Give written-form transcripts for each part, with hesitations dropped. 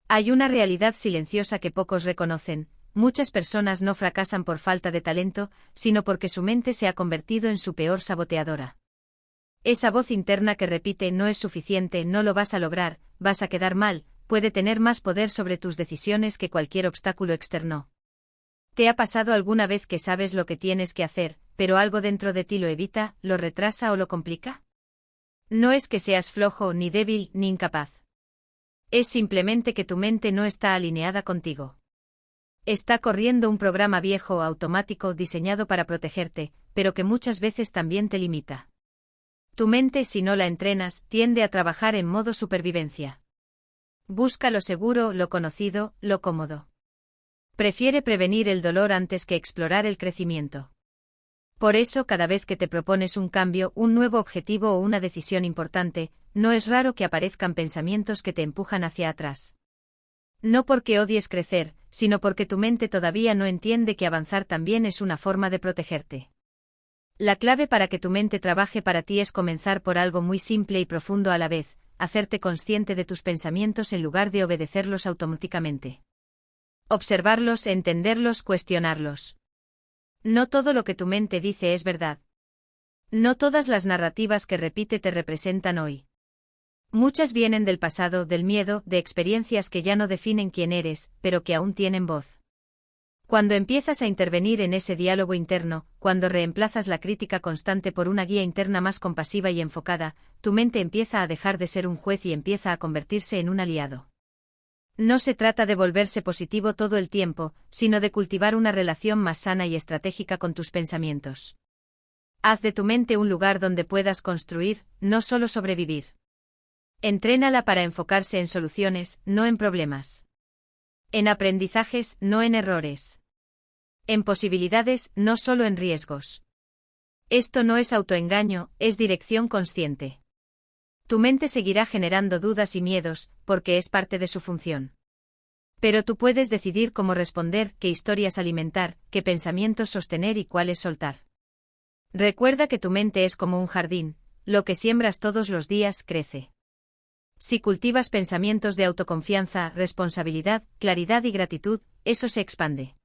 Hay una realidad silenciosa que pocos reconocen: muchas personas no fracasan por falta de talento, sino porque su mente se ha convertido en su peor saboteadora. Esa voz interna que repite "no es suficiente, no lo vas a lograr, vas a quedar mal", puede tener más poder sobre tus decisiones que cualquier obstáculo externo. ¿Te ha pasado alguna vez que sabes lo que tienes que hacer, pero algo dentro de ti lo evita, lo retrasa o lo complica? No es que seas flojo, ni débil, ni incapaz. Es simplemente que tu mente no está alineada contigo. Está corriendo un programa viejo, automático, diseñado para protegerte, pero que muchas veces también te limita. Tu mente, si no la entrenas, tiende a trabajar en modo supervivencia. Busca lo seguro, lo conocido, lo cómodo. Prefiere prevenir el dolor antes que explorar el crecimiento. Por eso, cada vez que te propones un cambio, un nuevo objetivo o una decisión importante, no es raro que aparezcan pensamientos que te empujan hacia atrás. No porque odies crecer, sino porque tu mente todavía no entiende que avanzar también es una forma de protegerte. La clave para que tu mente trabaje para ti es comenzar por algo muy simple y profundo a la vez: hacerte consciente de tus pensamientos en lugar de obedecerlos automáticamente. Observarlos, entenderlos, cuestionarlos. No todo lo que tu mente dice es verdad. No todas las narrativas que repite te representan hoy. Muchas vienen del pasado, del miedo, de experiencias que ya no definen quién eres, pero que aún tienen voz. Cuando empiezas a intervenir en ese diálogo interno, cuando reemplazas la crítica constante por una guía interna más compasiva y enfocada, tu mente empieza a dejar de ser un juez y empieza a convertirse en un aliado. No se trata de volverse positivo todo el tiempo, sino de cultivar una relación más sana y estratégica con tus pensamientos. Haz de tu mente un lugar donde puedas construir, no solo sobrevivir. Entrénala para enfocarse en soluciones, no en problemas. En aprendizajes, no en errores. En posibilidades, no solo en riesgos. Esto no es autoengaño, es dirección consciente. Tu mente seguirá generando dudas y miedos, porque es parte de su función. Pero tú puedes decidir cómo responder, qué historias alimentar, qué pensamientos sostener y cuáles soltar. Recuerda que tu mente es como un jardín: lo que siembras todos los días crece. Si cultivas pensamientos de autoconfianza, responsabilidad, claridad y gratitud, eso se expande.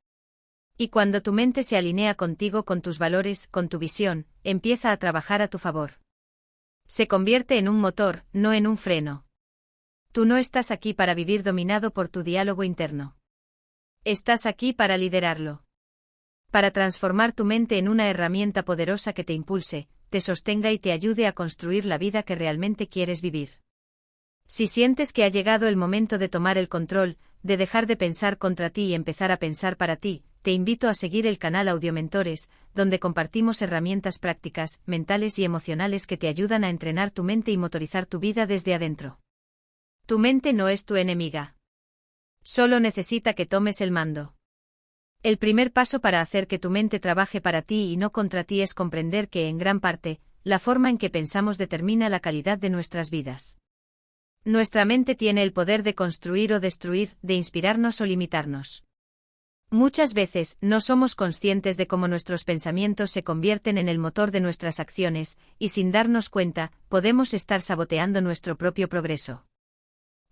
Y cuando tu mente se alinea contigo, con tus valores, con tu visión, empieza a trabajar a tu favor. Se convierte en un motor, no en un freno. Tú no estás aquí para vivir dominado por tu diálogo interno. Estás aquí para liderarlo. Para transformar tu mente en una herramienta poderosa que te impulse, te sostenga y te ayude a construir la vida que realmente quieres vivir. Si sientes que ha llegado el momento de tomar el control, de dejar de pensar contra ti y empezar a pensar para ti, te invito a seguir el canal Audiomentores, donde compartimos herramientas prácticas, mentales y emocionales que te ayudan a entrenar tu mente y motorizar tu vida desde adentro. Tu mente no es tu enemiga. Solo necesita que tomes el mando. El primer paso para hacer que tu mente trabaje para ti y no contra ti es comprender que, en gran parte, la forma en que pensamos determina la calidad de nuestras vidas. Nuestra mente tiene el poder de construir o destruir, de inspirarnos o limitarnos. Muchas veces, no somos conscientes de cómo nuestros pensamientos se convierten en el motor de nuestras acciones, y sin darnos cuenta, podemos estar saboteando nuestro propio progreso.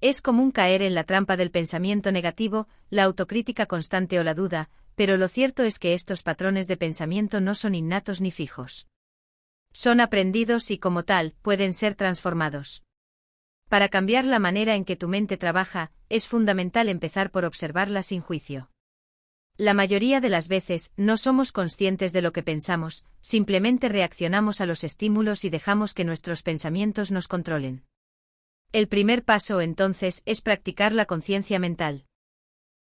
Es común caer en la trampa del pensamiento negativo, la autocrítica constante o la duda, pero lo cierto es que estos patrones de pensamiento no son innatos ni fijos. Son aprendidos y, como tal, pueden ser transformados. Para cambiar la manera en que tu mente trabaja, es fundamental empezar por observarla sin juicio. La mayoría de las veces, no somos conscientes de lo que pensamos, simplemente reaccionamos a los estímulos y dejamos que nuestros pensamientos nos controlen. El primer paso, entonces, es practicar la conciencia mental.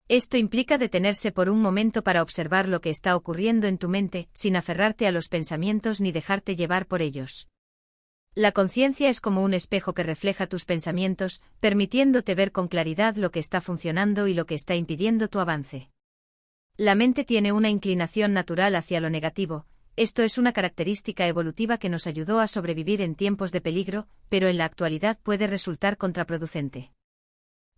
Esto implica detenerse por un momento para observar lo que está ocurriendo en tu mente, sin aferrarte a los pensamientos ni dejarte llevar por ellos. La conciencia es como un espejo que refleja tus pensamientos, permitiéndote ver con claridad lo que está funcionando y lo que está impidiendo tu avance. La mente tiene una inclinación natural hacia lo negativo. Esto es una característica evolutiva que nos ayudó a sobrevivir en tiempos de peligro, pero en la actualidad puede resultar contraproducente.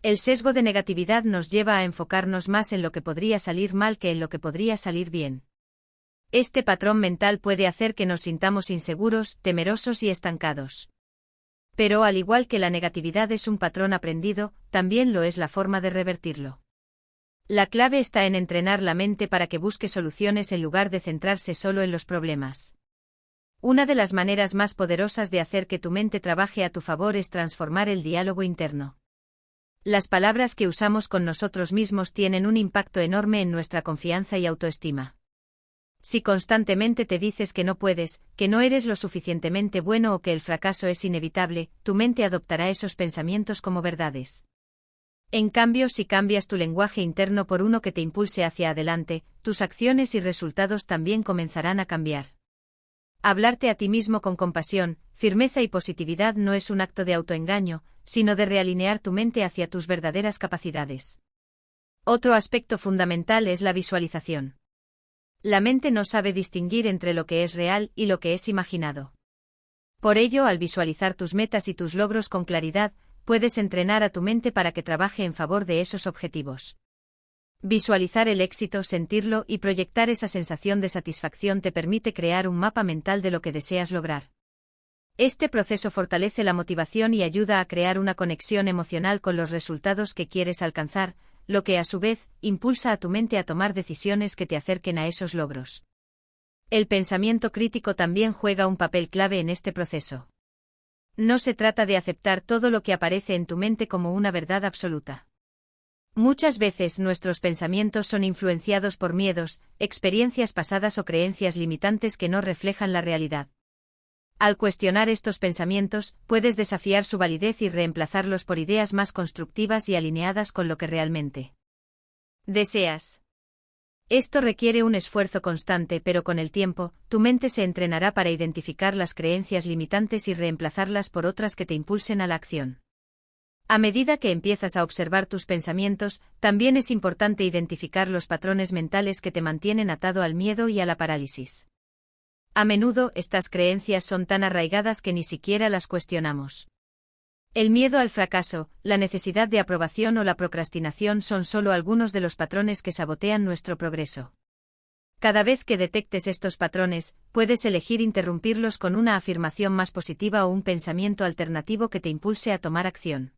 El sesgo de negatividad nos lleva a enfocarnos más en lo que podría salir mal que en lo que podría salir bien. Este patrón mental puede hacer que nos sintamos inseguros, temerosos y estancados. Pero al igual que la negatividad es un patrón aprendido, también lo es la forma de revertirlo. La clave está en entrenar la mente para que busque soluciones en lugar de centrarse solo en los problemas. Una de las maneras más poderosas de hacer que tu mente trabaje a tu favor es transformar el diálogo interno. Las palabras que usamos con nosotros mismos tienen un impacto enorme en nuestra confianza y autoestima. Si constantemente te dices que no puedes, que no eres lo suficientemente bueno o que el fracaso es inevitable, tu mente adoptará esos pensamientos como verdades. En cambio, si cambias tu lenguaje interno por uno que te impulse hacia adelante, tus acciones y resultados también comenzarán a cambiar. Hablarte a ti mismo con compasión, firmeza y positividad no es un acto de autoengaño, sino de realinear tu mente hacia tus verdaderas capacidades. Otro aspecto fundamental es la visualización. La mente no sabe distinguir entre lo que es real y lo que es imaginado. Por ello, al visualizar tus metas y tus logros con claridad, puedes entrenar a tu mente para que trabaje en favor de esos objetivos. Visualizar el éxito, sentirlo y proyectar esa sensación de satisfacción te permite crear un mapa mental de lo que deseas lograr. Este proceso fortalece la motivación y ayuda a crear una conexión emocional con los resultados que quieres alcanzar, lo que a su vez impulsa a tu mente a tomar decisiones que te acerquen a esos logros. El pensamiento crítico también juega un papel clave en este proceso. No se trata de aceptar todo lo que aparece en tu mente como una verdad absoluta. Muchas veces nuestros pensamientos son influenciados por miedos, experiencias pasadas o creencias limitantes que no reflejan la realidad. Al cuestionar estos pensamientos, puedes desafiar su validez y reemplazarlos por ideas más constructivas y alineadas con lo que realmente deseas. Esto requiere un esfuerzo constante, pero con el tiempo, tu mente se entrenará para identificar las creencias limitantes y reemplazarlas por otras que te impulsen a la acción. A medida que empiezas a observar tus pensamientos, también es importante identificar los patrones mentales que te mantienen atado al miedo y a la parálisis. A menudo, estas creencias son tan arraigadas que ni siquiera las cuestionamos. El miedo al fracaso, la necesidad de aprobación o la procrastinación son solo algunos de los patrones que sabotean nuestro progreso. Cada vez que detectes estos patrones, puedes elegir interrumpirlos con una afirmación más positiva o un pensamiento alternativo que te impulse a tomar acción.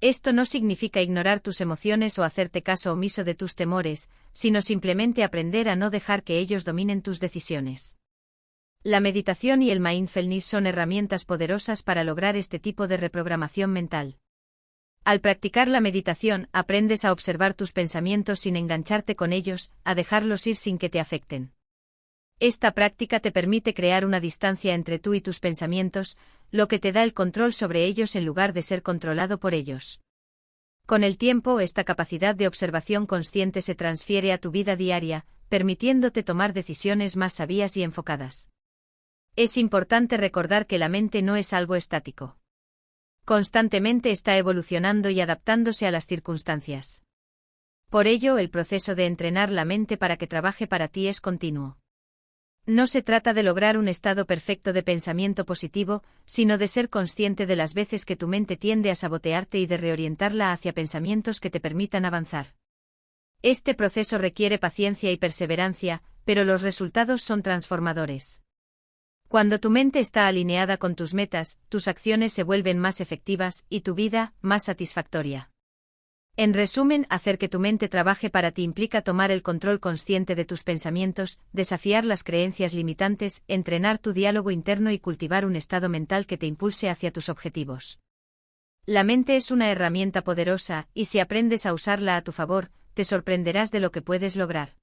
Esto no significa ignorar tus emociones o hacerte caso omiso de tus temores, sino simplemente aprender a no dejar que ellos dominen tus decisiones. La meditación y el mindfulness son herramientas poderosas para lograr este tipo de reprogramación mental. Al practicar la meditación, aprendes a observar tus pensamientos sin engancharte con ellos, a dejarlos ir sin que te afecten. Esta práctica te permite crear una distancia entre tú y tus pensamientos, lo que te da el control sobre ellos en lugar de ser controlado por ellos. Con el tiempo, esta capacidad de observación consciente se transfiere a tu vida diaria, permitiéndote tomar decisiones más sabias y enfocadas. Es importante recordar que la mente no es algo estático. Constantemente está evolucionando y adaptándose a las circunstancias. Por ello, el proceso de entrenar la mente para que trabaje para ti es continuo. No se trata de lograr un estado perfecto de pensamiento positivo, sino de ser consciente de las veces que tu mente tiende a sabotearte y de reorientarla hacia pensamientos que te permitan avanzar. Este proceso requiere paciencia y perseverancia, pero los resultados son transformadores. Cuando tu mente está alineada con tus metas, tus acciones se vuelven más efectivas y tu vida, más satisfactoria. En resumen, hacer que tu mente trabaje para ti implica tomar el control consciente de tus pensamientos, desafiar las creencias limitantes, entrenar tu diálogo interno y cultivar un estado mental que te impulse hacia tus objetivos. La mente es una herramienta poderosa, y si aprendes a usarla a tu favor, te sorprenderás de lo que puedes lograr.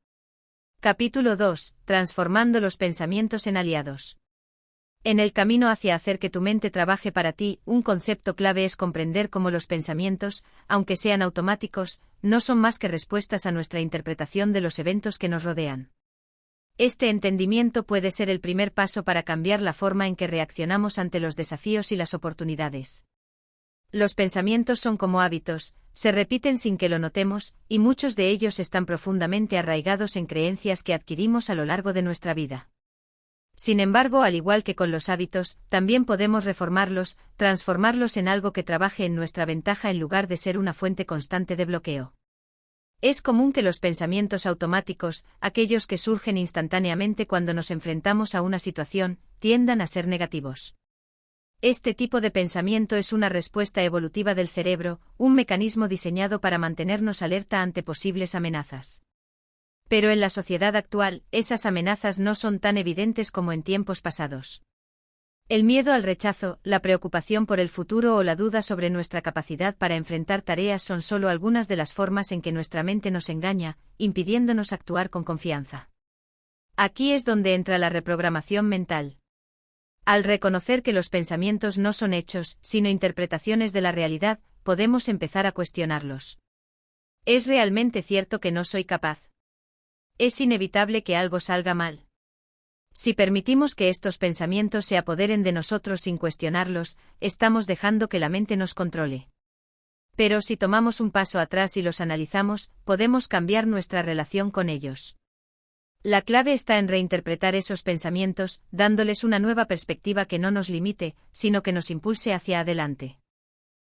Capítulo 2. Transformando los pensamientos en aliados. En el camino hacia hacer que tu mente trabaje para ti, un concepto clave es comprender cómo los pensamientos, aunque sean automáticos, no son más que respuestas a nuestra interpretación de los eventos que nos rodean. Este entendimiento puede ser el primer paso para cambiar la forma en que reaccionamos ante los desafíos y las oportunidades. Los pensamientos son como hábitos, se repiten sin que lo notemos, y muchos de ellos están profundamente arraigados en creencias que adquirimos a lo largo de nuestra vida. Sin embargo, al igual que con los hábitos, también podemos reformarlos, transformarlos en algo que trabaje en nuestra ventaja en lugar de ser una fuente constante de bloqueo. Es común que los pensamientos automáticos, aquellos que surgen instantáneamente cuando nos enfrentamos a una situación, tiendan a ser negativos. Este tipo de pensamiento es una respuesta evolutiva del cerebro, un mecanismo diseñado para mantenernos alerta ante posibles amenazas. Pero en la sociedad actual, esas amenazas no son tan evidentes como en tiempos pasados. El miedo al rechazo, la preocupación por el futuro o la duda sobre nuestra capacidad para enfrentar tareas son solo algunas de las formas en que nuestra mente nos engaña, impidiéndonos actuar con confianza. Aquí es donde entra la reprogramación mental. Al reconocer que los pensamientos no son hechos, sino interpretaciones de la realidad, podemos empezar a cuestionarlos. ¿Es realmente cierto que no soy capaz? ¿Es inevitable que algo salga mal? Si permitimos que estos pensamientos se apoderen de nosotros sin cuestionarlos, estamos dejando que la mente nos controle. Pero si tomamos un paso atrás y los analizamos, podemos cambiar nuestra relación con ellos. La clave está en reinterpretar esos pensamientos, dándoles una nueva perspectiva que no nos limite, sino que nos impulse hacia adelante.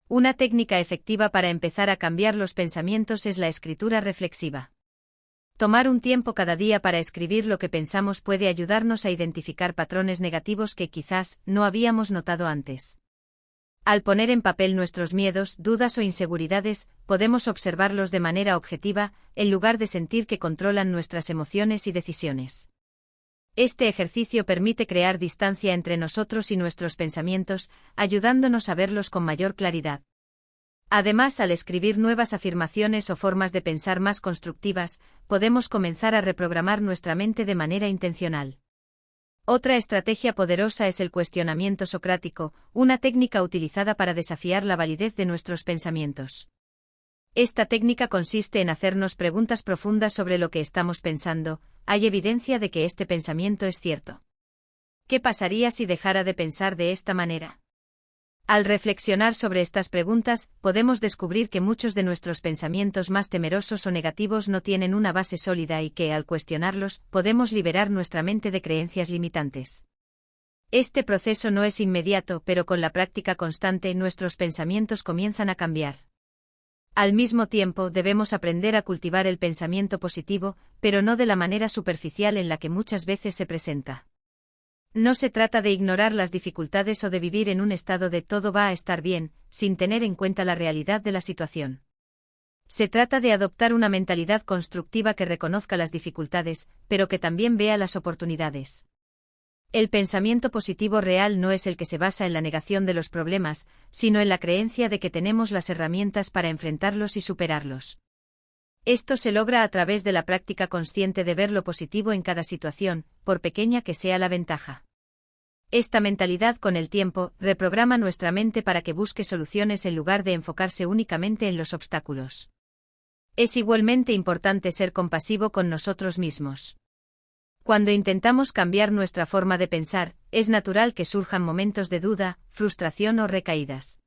Una técnica efectiva para empezar a cambiar los pensamientos es la escritura reflexiva. Tomar un tiempo cada día para escribir lo que pensamos puede ayudarnos a identificar patrones negativos que quizás no habíamos notado antes. Al poner en papel nuestros miedos, dudas o inseguridades, podemos observarlos de manera objetiva, en lugar de sentir que controlan nuestras emociones y decisiones. Este ejercicio permite crear distancia entre nosotros y nuestros pensamientos, ayudándonos a verlos con mayor claridad. Además, al escribir nuevas afirmaciones o formas de pensar más constructivas, podemos comenzar a reprogramar nuestra mente de manera intencional. Otra estrategia poderosa es el cuestionamiento socrático, una técnica utilizada para desafiar la validez de nuestros pensamientos. Esta técnica consiste en hacernos preguntas profundas sobre lo que estamos pensando. ¿Hay evidencia de que este pensamiento es cierto? ¿Qué pasaría si dejara de pensar de esta manera? Al reflexionar sobre estas preguntas, podemos descubrir que muchos de nuestros pensamientos más temerosos o negativos no tienen una base sólida y que, al cuestionarlos, podemos liberar nuestra mente de creencias limitantes. Este proceso no es inmediato, pero con la práctica constante nuestros pensamientos comienzan a cambiar. Al mismo tiempo, debemos aprender a cultivar el pensamiento positivo, pero no de la manera superficial en la que muchas veces se presenta. No se trata de ignorar las dificultades o de vivir en un estado de todo va a estar bien, sin tener en cuenta la realidad de la situación. Se trata de adoptar una mentalidad constructiva que reconozca las dificultades, pero que también vea las oportunidades. El pensamiento positivo real no es el que se basa en la negación de los problemas, sino en la creencia de que tenemos las herramientas para enfrentarlos y superarlos. Esto se logra a través de la práctica consciente de ver lo positivo en cada situación, por pequeña que sea la ventaja. Esta mentalidad con el tiempo reprograma nuestra mente para que busque soluciones en lugar de enfocarse únicamente en los obstáculos. Es igualmente importante ser compasivo con nosotros mismos. Cuando intentamos cambiar nuestra forma de pensar, es natural que surjan momentos de duda, frustración o recaídas.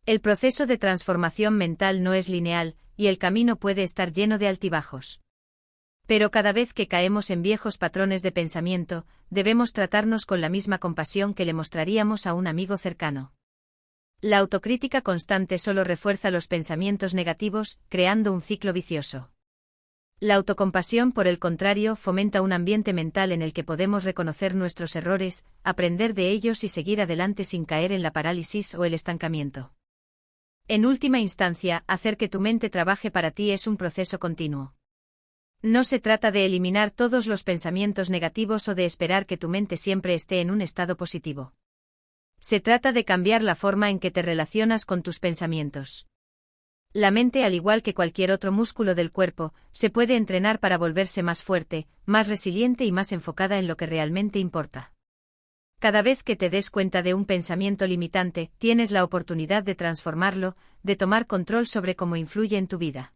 El proceso de transformación mental no es lineal, y el camino puede estar lleno de altibajos. Pero cada vez que caemos en viejos patrones de pensamiento, debemos tratarnos con la misma compasión que le mostraríamos a un amigo cercano. La autocrítica constante solo refuerza los pensamientos negativos, creando un ciclo vicioso. La autocompasión, por el contrario, fomenta un ambiente mental en el que podemos reconocer nuestros errores, aprender de ellos y seguir adelante sin caer en la parálisis o el estancamiento. En última instancia, hacer que tu mente trabaje para ti es un proceso continuo. No se trata de eliminar todos los pensamientos negativos o de esperar que tu mente siempre esté en un estado positivo. Se trata de cambiar la forma en que te relacionas con tus pensamientos. La mente, al igual que cualquier otro músculo del cuerpo, se puede entrenar para volverse más fuerte, más resiliente y más enfocada en lo que realmente importa. Cada vez que te des cuenta de un pensamiento limitante, tienes la oportunidad de transformarlo, de tomar control sobre cómo influye en tu vida.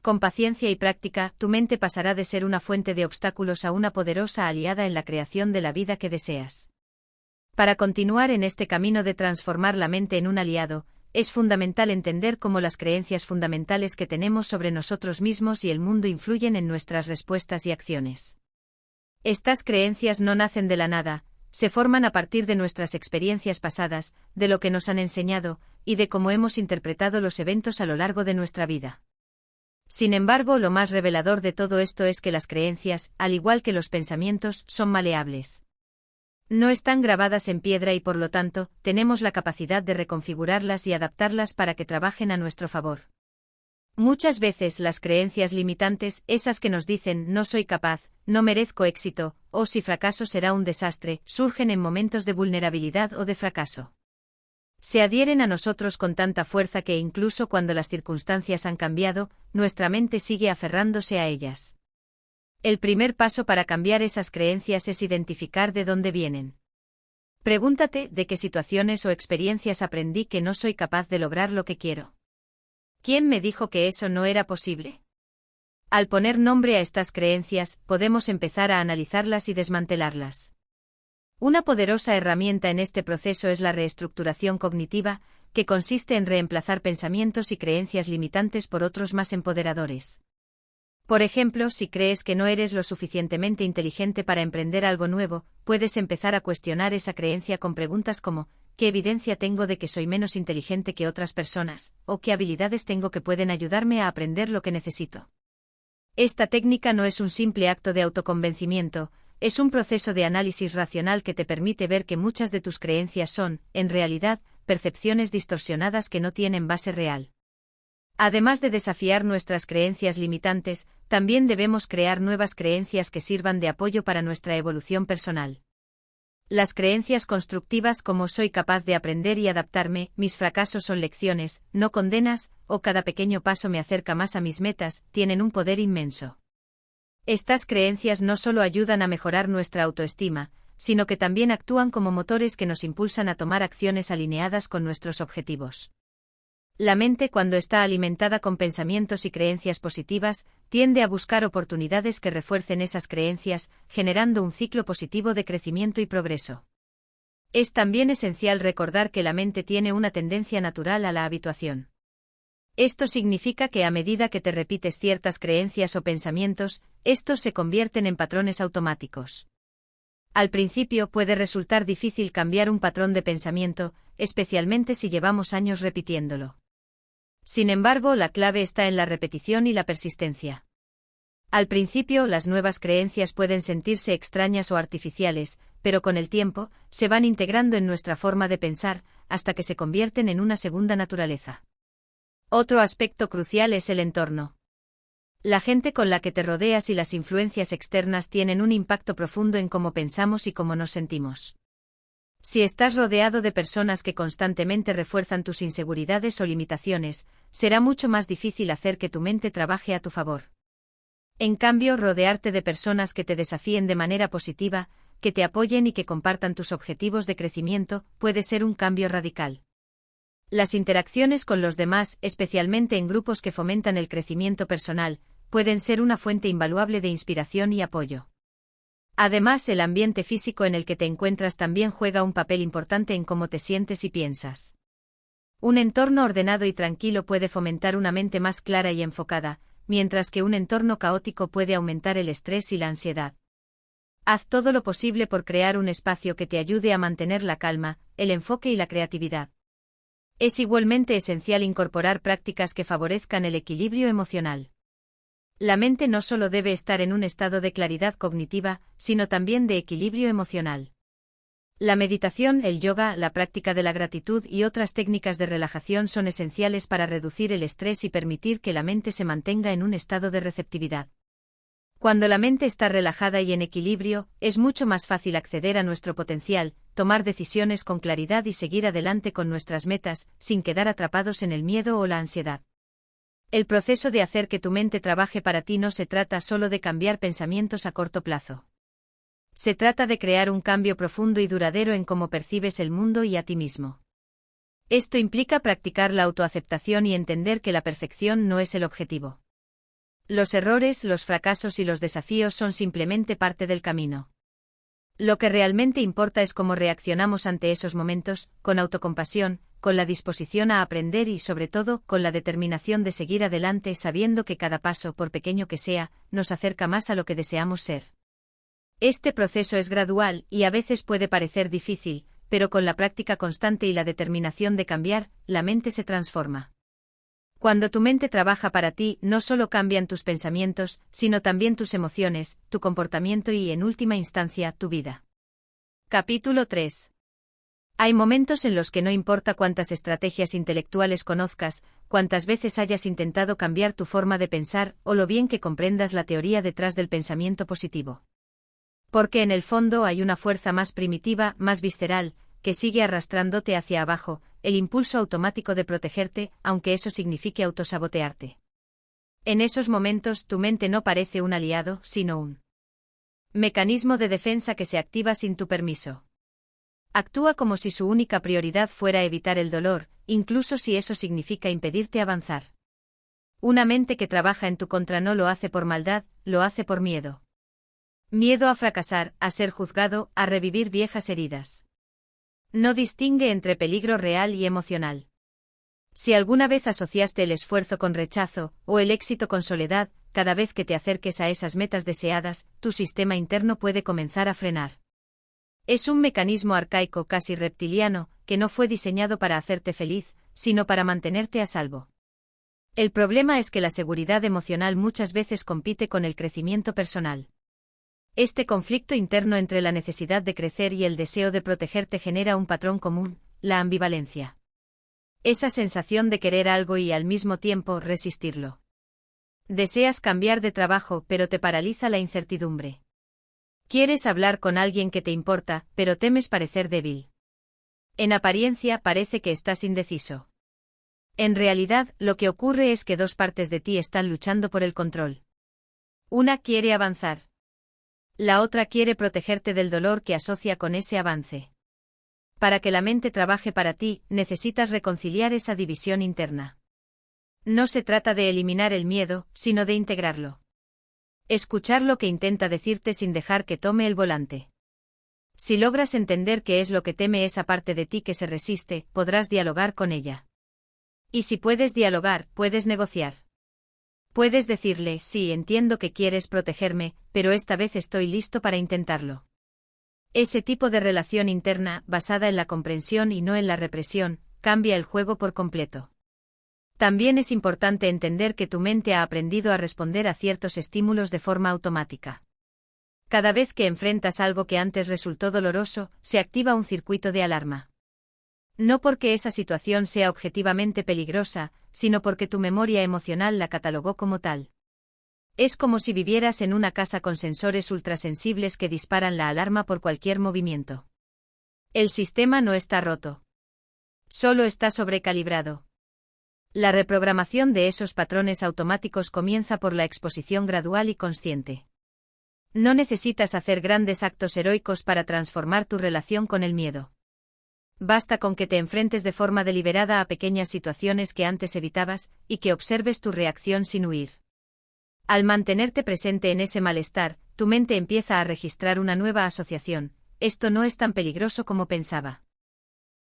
Con paciencia y práctica, tu mente pasará de ser una fuente de obstáculos a una poderosa aliada en la creación de la vida que deseas. Para continuar en este camino de transformar la mente en un aliado, es fundamental entender cómo las creencias fundamentales que tenemos sobre nosotros mismos y el mundo influyen en nuestras respuestas y acciones. Estas creencias no nacen de la nada, se forman a partir de nuestras experiencias pasadas, de lo que nos han enseñado, y de cómo hemos interpretado los eventos a lo largo de nuestra vida. Sin embargo, lo más revelador de todo esto es que las creencias, al igual que los pensamientos, son maleables. No están grabadas en piedra y por lo tanto, tenemos la capacidad de reconfigurarlas y adaptarlas para que trabajen a nuestro favor. Muchas veces las creencias limitantes, esas que nos dicen no soy capaz, no merezco éxito, o si fracaso será un desastre, surgen en momentos de vulnerabilidad o de fracaso. Se adhieren a nosotros con tanta fuerza que incluso cuando las circunstancias han cambiado, nuestra mente sigue aferrándose a ellas. El primer paso para cambiar esas creencias es identificar de dónde vienen. Pregúntate de qué situaciones o experiencias aprendí que no soy capaz de lograr lo que quiero. ¿Quién me dijo que eso no era posible? Al poner nombre a estas creencias, podemos empezar a analizarlas y desmantelarlas. Una poderosa herramienta en este proceso es la reestructuración cognitiva, que consiste en reemplazar pensamientos y creencias limitantes por otros más empoderadores. Por ejemplo, si crees que no eres lo suficientemente inteligente para emprender algo nuevo, puedes empezar a cuestionar esa creencia con preguntas como ¿qué evidencia tengo de que soy menos inteligente que otras personas? ¿O qué habilidades tengo que pueden ayudarme a aprender lo que necesito? Esta técnica no es un simple acto de autoconvencimiento, es un proceso de análisis racional que te permite ver que muchas de tus creencias son, en realidad, percepciones distorsionadas que no tienen base real. Además de desafiar nuestras creencias limitantes, también debemos crear nuevas creencias que sirvan de apoyo para nuestra evolución personal. Las creencias constructivas como soy capaz de aprender y adaptarme, mis fracasos son lecciones, no condenas, o cada pequeño paso me acerca más a mis metas, tienen un poder inmenso. Estas creencias no solo ayudan a mejorar nuestra autoestima, sino que también actúan como motores que nos impulsan a tomar acciones alineadas con nuestros objetivos. La mente, cuando está alimentada con pensamientos y creencias positivas, tiende a buscar oportunidades que refuercen esas creencias, generando un ciclo positivo de crecimiento y progreso. Es también esencial recordar que la mente tiene una tendencia natural a la habituación. Esto significa que a medida que te repites ciertas creencias o pensamientos, estos se convierten en patrones automáticos. Al principio puede resultar difícil cambiar un patrón de pensamiento, especialmente si llevamos años repitiéndolo. Sin embargo, la clave está en la repetición y la persistencia. Al principio, las nuevas creencias pueden sentirse extrañas o artificiales, pero con el tiempo, se van integrando en nuestra forma de pensar, hasta que se convierten en una segunda naturaleza. Otro aspecto crucial es el entorno. La gente con la que te rodeas y las influencias externas tienen un impacto profundo en cómo pensamos y cómo nos sentimos. Si estás rodeado de personas que constantemente refuerzan tus inseguridades o limitaciones, será mucho más difícil hacer que tu mente trabaje a tu favor. En cambio, rodearte de personas que te desafíen de manera positiva, que te apoyen y que compartan tus objetivos de crecimiento, puede ser un cambio radical. Las interacciones con los demás, especialmente en grupos que fomentan el crecimiento personal, pueden ser una fuente invaluable de inspiración y apoyo. Además, el ambiente físico en el que te encuentras también juega un papel importante en cómo te sientes y piensas. Un entorno ordenado y tranquilo puede fomentar una mente más clara y enfocada, mientras que un entorno caótico puede aumentar el estrés y la ansiedad. Haz todo lo posible por crear un espacio que te ayude a mantener la calma, el enfoque y la creatividad. Es igualmente esencial incorporar prácticas que favorezcan el equilibrio emocional. La mente no solo debe estar en un estado de claridad cognitiva, sino también de equilibrio emocional. La meditación, el yoga, la práctica de la gratitud y otras técnicas de relajación son esenciales para reducir el estrés y permitir que la mente se mantenga en un estado de receptividad. Cuando la mente está relajada y en equilibrio, es mucho más fácil acceder a nuestro potencial, tomar decisiones con claridad y seguir adelante con nuestras metas, sin quedar atrapados en el miedo o la ansiedad. El proceso de hacer que tu mente trabaje para ti no se trata solo de cambiar pensamientos a corto plazo. Se trata de crear un cambio profundo y duradero en cómo percibes el mundo y a ti mismo. Esto implica practicar la autoaceptación y entender que la perfección no es el objetivo. Los errores, los fracasos y los desafíos son simplemente parte del camino. Lo que realmente importa es cómo reaccionamos ante esos momentos, con autocompasión, con la disposición a aprender y, sobre todo, con la determinación de seguir adelante sabiendo que cada paso, por pequeño que sea, nos acerca más a lo que deseamos ser. Este proceso es gradual y a veces puede parecer difícil, pero con la práctica constante y la determinación de cambiar, la mente se transforma. Cuando tu mente trabaja para ti, no solo cambian tus pensamientos, sino también tus emociones, tu comportamiento y, en última instancia, tu vida. Capítulo 3. Hay momentos en los que no importa cuántas estrategias intelectuales conozcas, cuántas veces hayas intentado cambiar tu forma de pensar o lo bien que comprendas la teoría detrás del pensamiento positivo. Porque en el fondo hay una fuerza más primitiva, más visceral, que sigue arrastrándote hacia abajo, el impulso automático de protegerte, aunque eso signifique autosabotearte. En esos momentos tu mente no parece un aliado, sino un mecanismo de defensa que se activa sin tu permiso. Actúa como si su única prioridad fuera evitar el dolor, incluso si eso significa impedirte avanzar. Una mente que trabaja en tu contra no lo hace por maldad, lo hace por miedo. Miedo a fracasar, a ser juzgado, a revivir viejas heridas. No distingue entre peligro real y emocional. Si alguna vez asociaste el esfuerzo con rechazo, o el éxito con soledad, cada vez que te acerques a esas metas deseadas, tu sistema interno puede comenzar a frenar. Es un mecanismo arcaico casi reptiliano, que no fue diseñado para hacerte feliz, sino para mantenerte a salvo. El problema es que la seguridad emocional muchas veces compite con el crecimiento personal. Este conflicto interno entre la necesidad de crecer y el deseo de protegerte genera un patrón común, la ambivalencia. Esa sensación de querer algo y al mismo tiempo resistirlo. Deseas cambiar de trabajo, pero te paraliza la incertidumbre. Quieres hablar con alguien que te importa, pero temes parecer débil. En apariencia parece que estás indeciso. En realidad, lo que ocurre es que dos partes de ti están luchando por el control. Una quiere avanzar. La otra quiere protegerte del dolor que asocia con ese avance. Para que la mente trabaje para ti, necesitas reconciliar esa división interna. No se trata de eliminar el miedo, sino de integrarlo. Escuchar lo que intenta decirte sin dejar que tome el volante. Si logras entender qué es lo que teme esa parte de ti que se resiste, podrás dialogar con ella. Y si puedes dialogar, puedes negociar. Puedes decirle, sí, entiendo que quieres protegerme, pero esta vez estoy listo para intentarlo. Ese tipo de relación interna, basada en la comprensión y no en la represión, cambia el juego por completo. También es importante entender que tu mente ha aprendido a responder a ciertos estímulos de forma automática. Cada vez que enfrentas algo que antes resultó doloroso, se activa un circuito de alarma. No porque esa situación sea objetivamente peligrosa, sino porque tu memoria emocional la catalogó como tal. Es como si vivieras en una casa con sensores ultrasensibles que disparan la alarma por cualquier movimiento. El sistema no está roto. Solo está sobrecalibrado. La reprogramación de esos patrones automáticos comienza por la exposición gradual y consciente. No necesitas hacer grandes actos heroicos para transformar tu relación con el miedo. Basta con que te enfrentes de forma deliberada a pequeñas situaciones que antes evitabas, y que observes tu reacción sin huir. Al mantenerte presente en ese malestar, tu mente empieza a registrar una nueva asociación: esto no es tan peligroso como pensaba.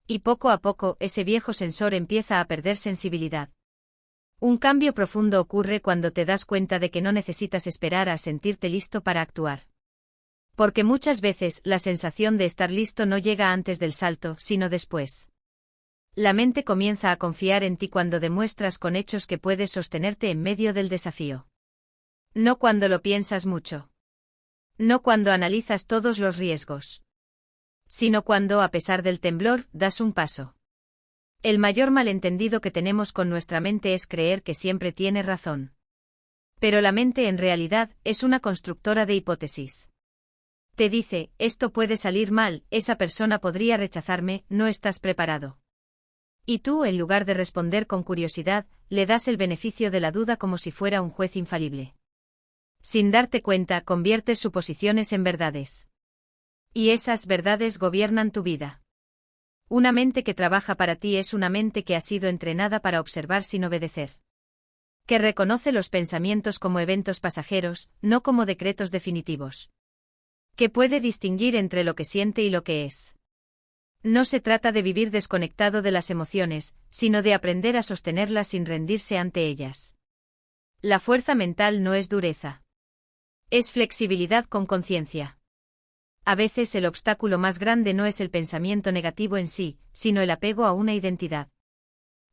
Y poco a poco, ese viejo sensor empieza a perder sensibilidad. Un cambio profundo ocurre cuando te das cuenta de que no necesitas esperar a sentirte listo para actuar. Porque muchas veces la sensación de estar listo no llega antes del salto, sino después. La mente comienza a confiar en ti cuando demuestras con hechos que puedes sostenerte en medio del desafío. No cuando lo piensas mucho. No cuando analizas todos los riesgos. Sino cuando, a pesar del temblor, das un paso. El mayor malentendido que tenemos con nuestra mente es creer que siempre tiene razón. Pero la mente en realidad es una constructora de hipótesis. Te dice, esto puede salir mal, esa persona podría rechazarme, no estás preparado. Y tú, en lugar de responder con curiosidad, le das el beneficio de la duda como si fuera un juez infalible. Sin darte cuenta, conviertes suposiciones en verdades. Y esas verdades gobiernan tu vida. Una mente que trabaja para ti es una mente que ha sido entrenada para observar sin obedecer. Que reconoce los pensamientos como eventos pasajeros, no como decretos definitivos. Que puede distinguir entre lo que siente y lo que es. No se trata de vivir desconectado de las emociones, sino de aprender a sostenerlas sin rendirse ante ellas. La fuerza mental no es dureza. Es flexibilidad con conciencia. A veces el obstáculo más grande no es el pensamiento negativo en sí, sino el apego a una identidad.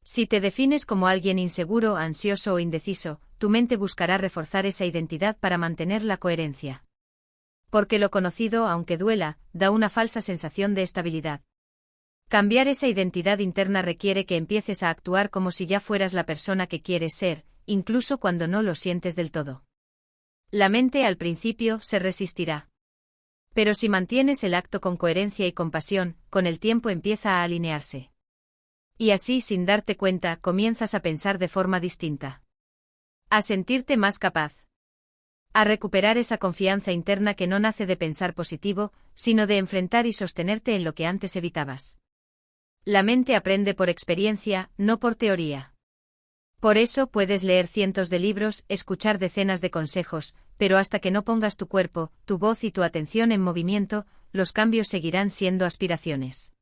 Si te defines como alguien inseguro, ansioso o indeciso, tu mente buscará reforzar esa identidad para mantener la coherencia. Porque lo conocido, aunque duela, da una falsa sensación de estabilidad. Cambiar esa identidad interna requiere que empieces a actuar como si ya fueras la persona que quieres ser, incluso cuando no lo sientes del todo. La mente al principio se resistirá. Pero si mantienes el acto con coherencia y compasión, con el tiempo empieza a alinearse. Y así, sin darte cuenta, comienzas a pensar de forma distinta. A sentirte más capaz. A recuperar esa confianza interna que no nace de pensar positivo, sino de enfrentar y sostenerte en lo que antes evitabas. La mente aprende por experiencia, no por teoría. Por eso puedes leer cientos de libros, escuchar decenas de consejos, pero hasta que no pongas tu cuerpo, tu voz y tu atención en movimiento, los cambios seguirán siendo aspiraciones.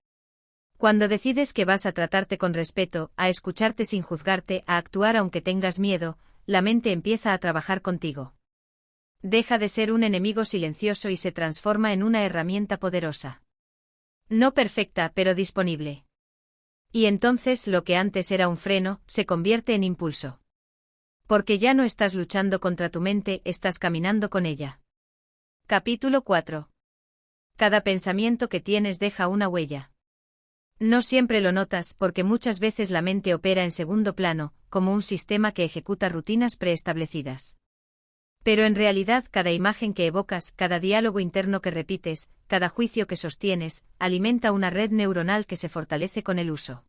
Cuando decides que vas a tratarte con respeto, a escucharte sin juzgarte, a actuar aunque tengas miedo, la mente empieza a trabajar contigo. Deja de ser un enemigo silencioso y se transforma en una herramienta poderosa. No perfecta, pero disponible. Y entonces lo que antes era un freno, se convierte en impulso. Porque ya no estás luchando contra tu mente, estás caminando con ella. Capítulo 4. Cada pensamiento que tienes deja una huella. No siempre lo notas porque muchas veces la mente opera en segundo plano, como un sistema que ejecuta rutinas preestablecidas. Pero en realidad cada imagen que evocas, cada diálogo interno que repites, cada juicio que sostienes, alimenta una red neuronal que se fortalece con el uso.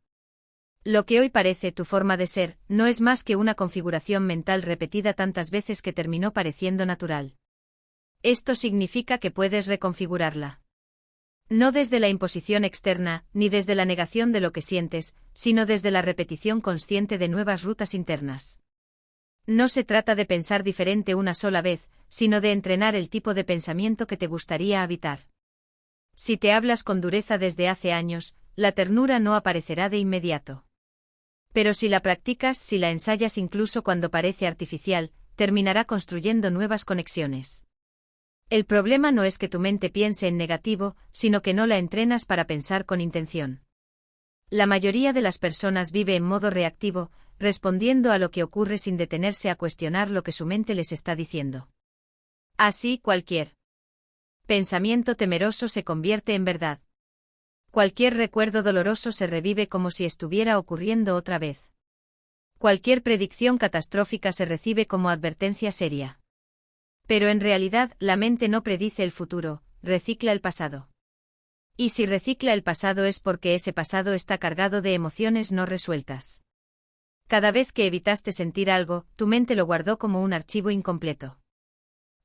Lo que hoy parece tu forma de ser, no es más que una configuración mental repetida tantas veces que terminó pareciendo natural. Esto significa que puedes reconfigurarla. No desde la imposición externa, ni desde la negación de lo que sientes, sino desde la repetición consciente de nuevas rutas internas. No se trata de pensar diferente una sola vez, sino de entrenar el tipo de pensamiento que te gustaría habitar. Si te hablas con dureza desde hace años, la ternura no aparecerá de inmediato. Pero si la practicas, si la ensayas incluso cuando parece artificial, terminará construyendo nuevas conexiones. El problema no es que tu mente piense en negativo, sino que no la entrenas para pensar con intención. La mayoría de las personas vive en modo reactivo, respondiendo a lo que ocurre sin detenerse a cuestionar lo que su mente les está diciendo. Así, cualquier pensamiento temeroso se convierte en verdad. Cualquier recuerdo doloroso se revive como si estuviera ocurriendo otra vez. Cualquier predicción catastrófica se recibe como advertencia seria. Pero en realidad, la mente no predice el futuro, recicla el pasado. Y si recicla el pasado es porque ese pasado está cargado de emociones no resueltas. Cada vez que evitaste sentir algo, tu mente lo guardó como un archivo incompleto.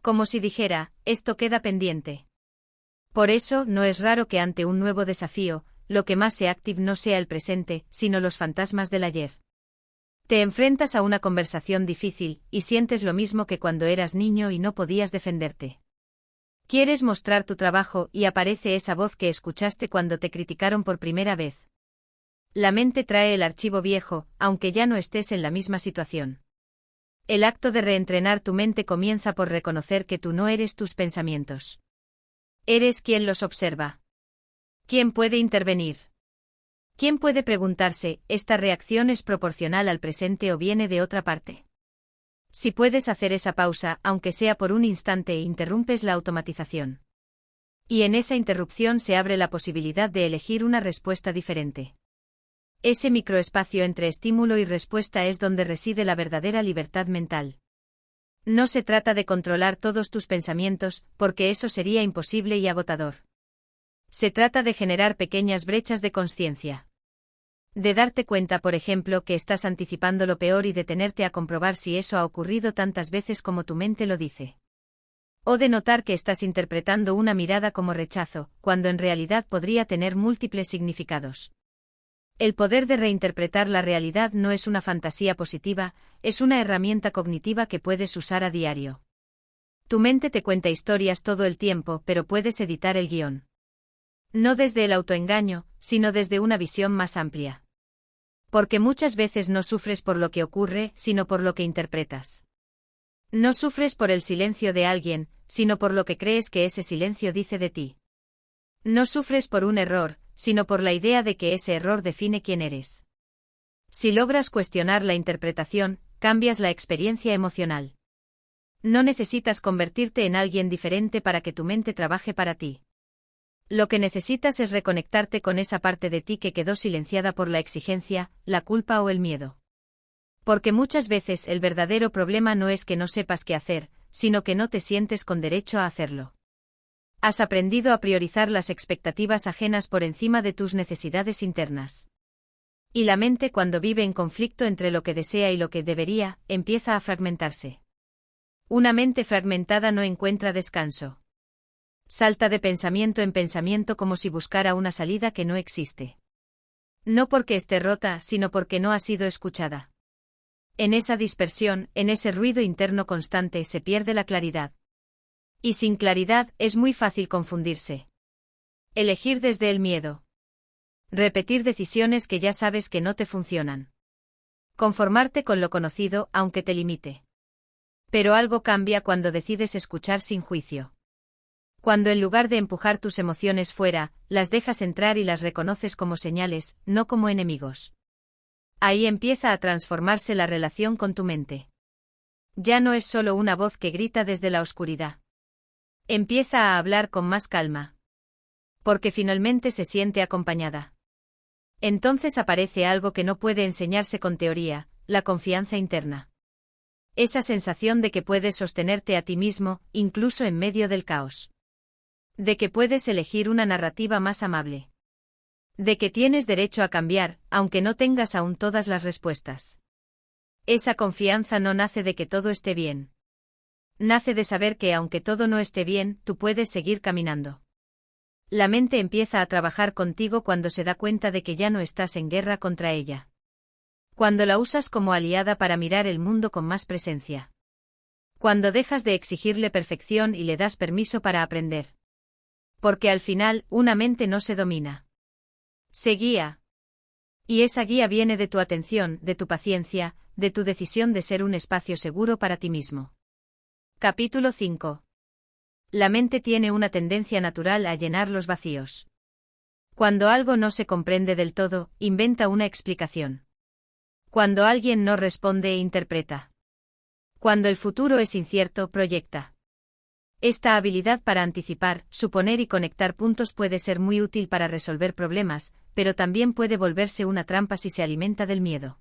Como si dijera, esto queda pendiente. Por eso, no es raro que ante un nuevo desafío, lo que más se active no sea el presente, sino los fantasmas del ayer. Te enfrentas a una conversación difícil, y sientes lo mismo que cuando eras niño y no podías defenderte. Quieres mostrar tu trabajo y aparece esa voz que escuchaste cuando te criticaron por primera vez. La mente trae el archivo viejo, aunque ya no estés en la misma situación. El acto de reentrenar tu mente comienza por reconocer que tú no eres tus pensamientos. Eres quien los observa. ¿Quién puede intervenir? ¿Quién puede preguntarse, ¿esta reacción es proporcional al presente o viene de otra parte? Si puedes hacer esa pausa, aunque sea por un instante, interrumpes la automatización. Y en esa interrupción se abre la posibilidad de elegir una respuesta diferente. Ese microespacio entre estímulo y respuesta es donde reside la verdadera libertad mental. No se trata de controlar todos tus pensamientos, porque eso sería imposible y agotador. Se trata de generar pequeñas brechas de consciencia. De darte cuenta, por ejemplo, que estás anticipando lo peor y detenerte a comprobar si eso ha ocurrido tantas veces como tu mente lo dice. O de notar que estás interpretando una mirada como rechazo, cuando en realidad podría tener múltiples significados. El poder de reinterpretar la realidad no es una fantasía positiva, es una herramienta cognitiva que puedes usar a diario. Tu mente te cuenta historias todo el tiempo, pero puedes editar el guión. No desde el autoengaño, sino desde una visión más amplia. Porque muchas veces no sufres por lo que ocurre, sino por lo que interpretas. No sufres por el silencio de alguien, sino por lo que crees que ese silencio dice de ti. No sufres por un error, sino por la idea de que ese error define quién eres. Si logras cuestionar la interpretación, cambias la experiencia emocional. No necesitas convertirte en alguien diferente para que tu mente trabaje para ti. Lo que necesitas es reconectarte con esa parte de ti que quedó silenciada por la exigencia, la culpa o el miedo. Porque muchas veces el verdadero problema no es que no sepas qué hacer, sino que no te sientes con derecho a hacerlo. Has aprendido a priorizar las expectativas ajenas por encima de tus necesidades internas. Y la mente, cuando vive en conflicto entre lo que desea y lo que debería, empieza a fragmentarse. Una mente fragmentada no encuentra descanso. Salta de pensamiento en pensamiento como si buscara una salida que no existe. No porque esté rota, sino porque no ha sido escuchada. En esa dispersión, en ese ruido interno constante, se pierde la claridad. Y sin claridad, es muy fácil confundirse. Elegir desde el miedo. Repetir decisiones que ya sabes que no te funcionan. Conformarte con lo conocido, aunque te limite. Pero algo cambia cuando decides escuchar sin juicio. Cuando en lugar de empujar tus emociones fuera, las dejas entrar y las reconoces como señales, no como enemigos. Ahí empieza a transformarse la relación con tu mente. Ya no es solo una voz que grita desde la oscuridad. Empieza a hablar con más calma. Porque finalmente se siente acompañada. Entonces aparece algo que no puede enseñarse con teoría, la confianza interna. Esa sensación de que puedes sostenerte a ti mismo, incluso en medio del caos. De que puedes elegir una narrativa más amable. De que tienes derecho a cambiar, aunque no tengas aún todas las respuestas. Esa confianza no nace de que todo esté bien. Nace de saber que aunque todo no esté bien, tú puedes seguir caminando. La mente empieza a trabajar contigo cuando se da cuenta de que ya no estás en guerra contra ella. Cuando la usas como aliada para mirar el mundo con más presencia. Cuando dejas de exigirle perfección y le das permiso para aprender. Porque al final, una mente no se domina. Se guía. Y esa guía viene de tu atención, de tu paciencia, de tu decisión de ser un espacio seguro para ti mismo. Capítulo 5. La mente tiene una tendencia natural a llenar los vacíos. Cuando algo no se comprende del todo, inventa una explicación. Cuando alguien no responde, interpreta. Cuando el futuro es incierto, proyecta. Esta habilidad para anticipar, suponer y conectar puntos puede ser muy útil para resolver problemas, pero también puede volverse una trampa si se alimenta del miedo.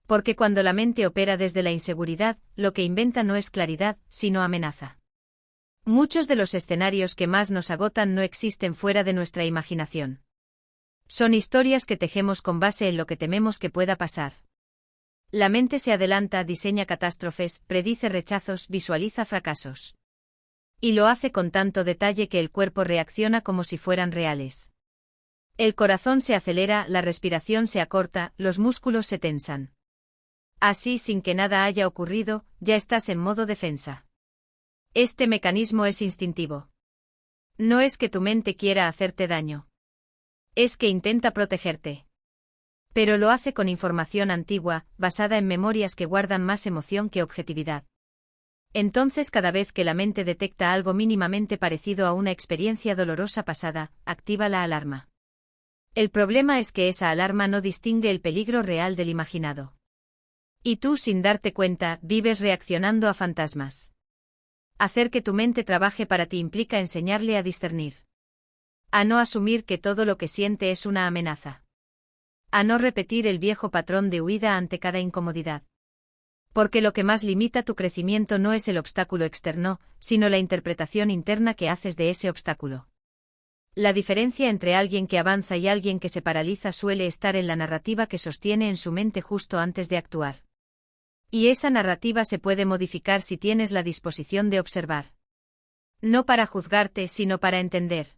Porque cuando la mente opera desde la inseguridad, lo que inventa no es claridad, sino amenaza. Muchos de los escenarios que más nos agotan no existen fuera de nuestra imaginación. Son historias que tejemos con base en lo que tememos que pueda pasar. La mente se adelanta, diseña catástrofes, predice rechazos, visualiza fracasos. Y lo hace con tanto detalle que el cuerpo reacciona como si fueran reales. El corazón se acelera, la respiración se acorta, los músculos se tensan. Así, sin que nada haya ocurrido, ya estás en modo defensa. Este mecanismo es instintivo. No es que tu mente quiera hacerte daño. Es que intenta protegerte. Pero lo hace con información antigua, basada en memorias que guardan más emoción que objetividad. Entonces, cada vez que la mente detecta algo mínimamente parecido a una experiencia dolorosa pasada, activa la alarma. El problema es que esa alarma no distingue el peligro real del imaginado. Y tú, sin darte cuenta, vives reaccionando a fantasmas. Hacer que tu mente trabaje para ti implica enseñarle a discernir. A no asumir que todo lo que siente es una amenaza. A no repetir el viejo patrón de huida ante cada incomodidad. Porque lo que más limita tu crecimiento no es el obstáculo externo, sino la interpretación interna que haces de ese obstáculo. La diferencia entre alguien que avanza y alguien que se paraliza suele estar en la narrativa que sostiene en su mente justo antes de actuar. Y esa narrativa se puede modificar si tienes la disposición de observar. No para juzgarte, sino para entender.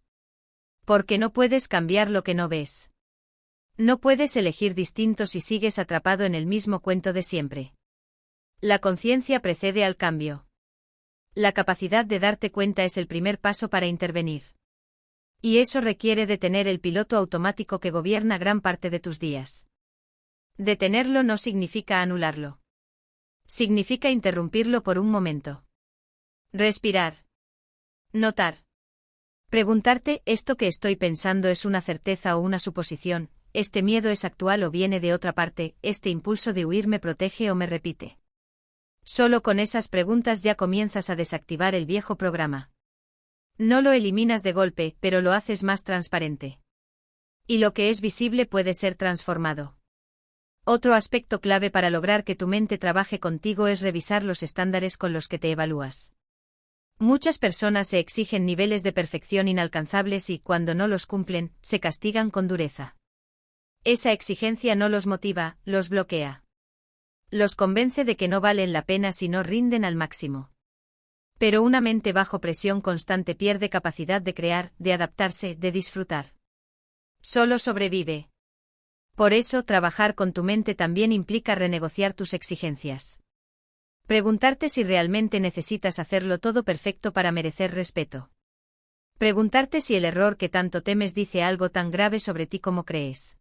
Porque no puedes cambiar lo que no ves. No puedes elegir distinto si sigues atrapado en el mismo cuento de siempre. La conciencia precede al cambio. La capacidad de darte cuenta es el primer paso para intervenir. Y eso requiere detener el piloto automático que gobierna gran parte de tus días. Detenerlo no significa anularlo. Significa interrumpirlo por un momento. Respirar. Notar. Preguntarte, ¿esto que estoy pensando es una certeza o una suposición? ¿Este miedo es actual o viene de otra parte? ¿Este impulso de huir me protege o me repite? Solo con esas preguntas ya comienzas a desactivar el viejo programa. No lo eliminas de golpe, pero lo haces más transparente. Y lo que es visible puede ser transformado. Otro aspecto clave para lograr que tu mente trabaje contigo es revisar los estándares con los que te evalúas. Muchas personas se exigen niveles de perfección inalcanzables y, cuando no los cumplen, se castigan con dureza. Esa exigencia no los motiva, los bloquea. Los convence de que no valen la pena si no rinden al máximo. Pero una mente bajo presión constante pierde capacidad de crear, de adaptarse, de disfrutar. Solo sobrevive. Por eso, trabajar con tu mente también implica renegociar tus exigencias. Preguntarte si realmente necesitas hacerlo todo perfecto para merecer respeto. Preguntarte si el error que tanto temes dice algo tan grave sobre ti como crees.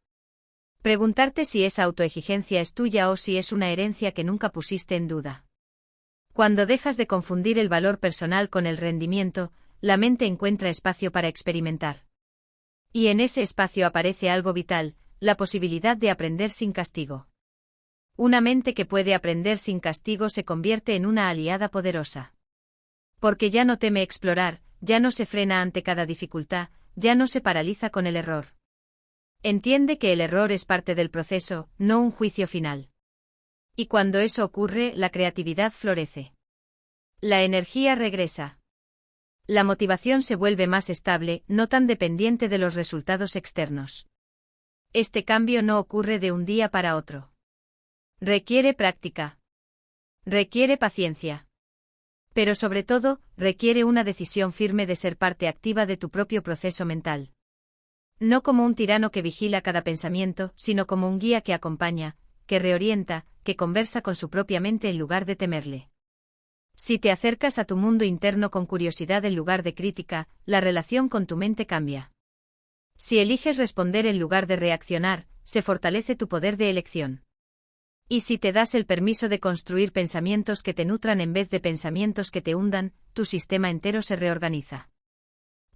Preguntarte si esa autoexigencia es tuya o si es una herencia que nunca pusiste en duda. Cuando dejas de confundir el valor personal con el rendimiento, la mente encuentra espacio para experimentar. Y en ese espacio aparece algo vital, la posibilidad de aprender sin castigo. Una mente que puede aprender sin castigo se convierte en una aliada poderosa. Porque ya no teme explorar, ya no se frena ante cada dificultad, ya no se paraliza con el error. Entiende que el error es parte del proceso, no un juicio final. Y cuando eso ocurre, la creatividad florece. La energía regresa. La motivación se vuelve más estable, no tan dependiente de los resultados externos. Este cambio no ocurre de un día para otro. Requiere práctica. Requiere paciencia. Pero sobre todo, requiere una decisión firme de ser parte activa de tu propio proceso mental. No como un tirano que vigila cada pensamiento, sino como un guía que acompaña, que reorienta, que conversa con su propia mente en lugar de temerle. Si te acercas a tu mundo interno con curiosidad en lugar de crítica, la relación con tu mente cambia. Si eliges responder en lugar de reaccionar, se fortalece tu poder de elección. Y si te das el permiso de construir pensamientos que te nutran en vez de pensamientos que te hundan, tu sistema entero se reorganiza.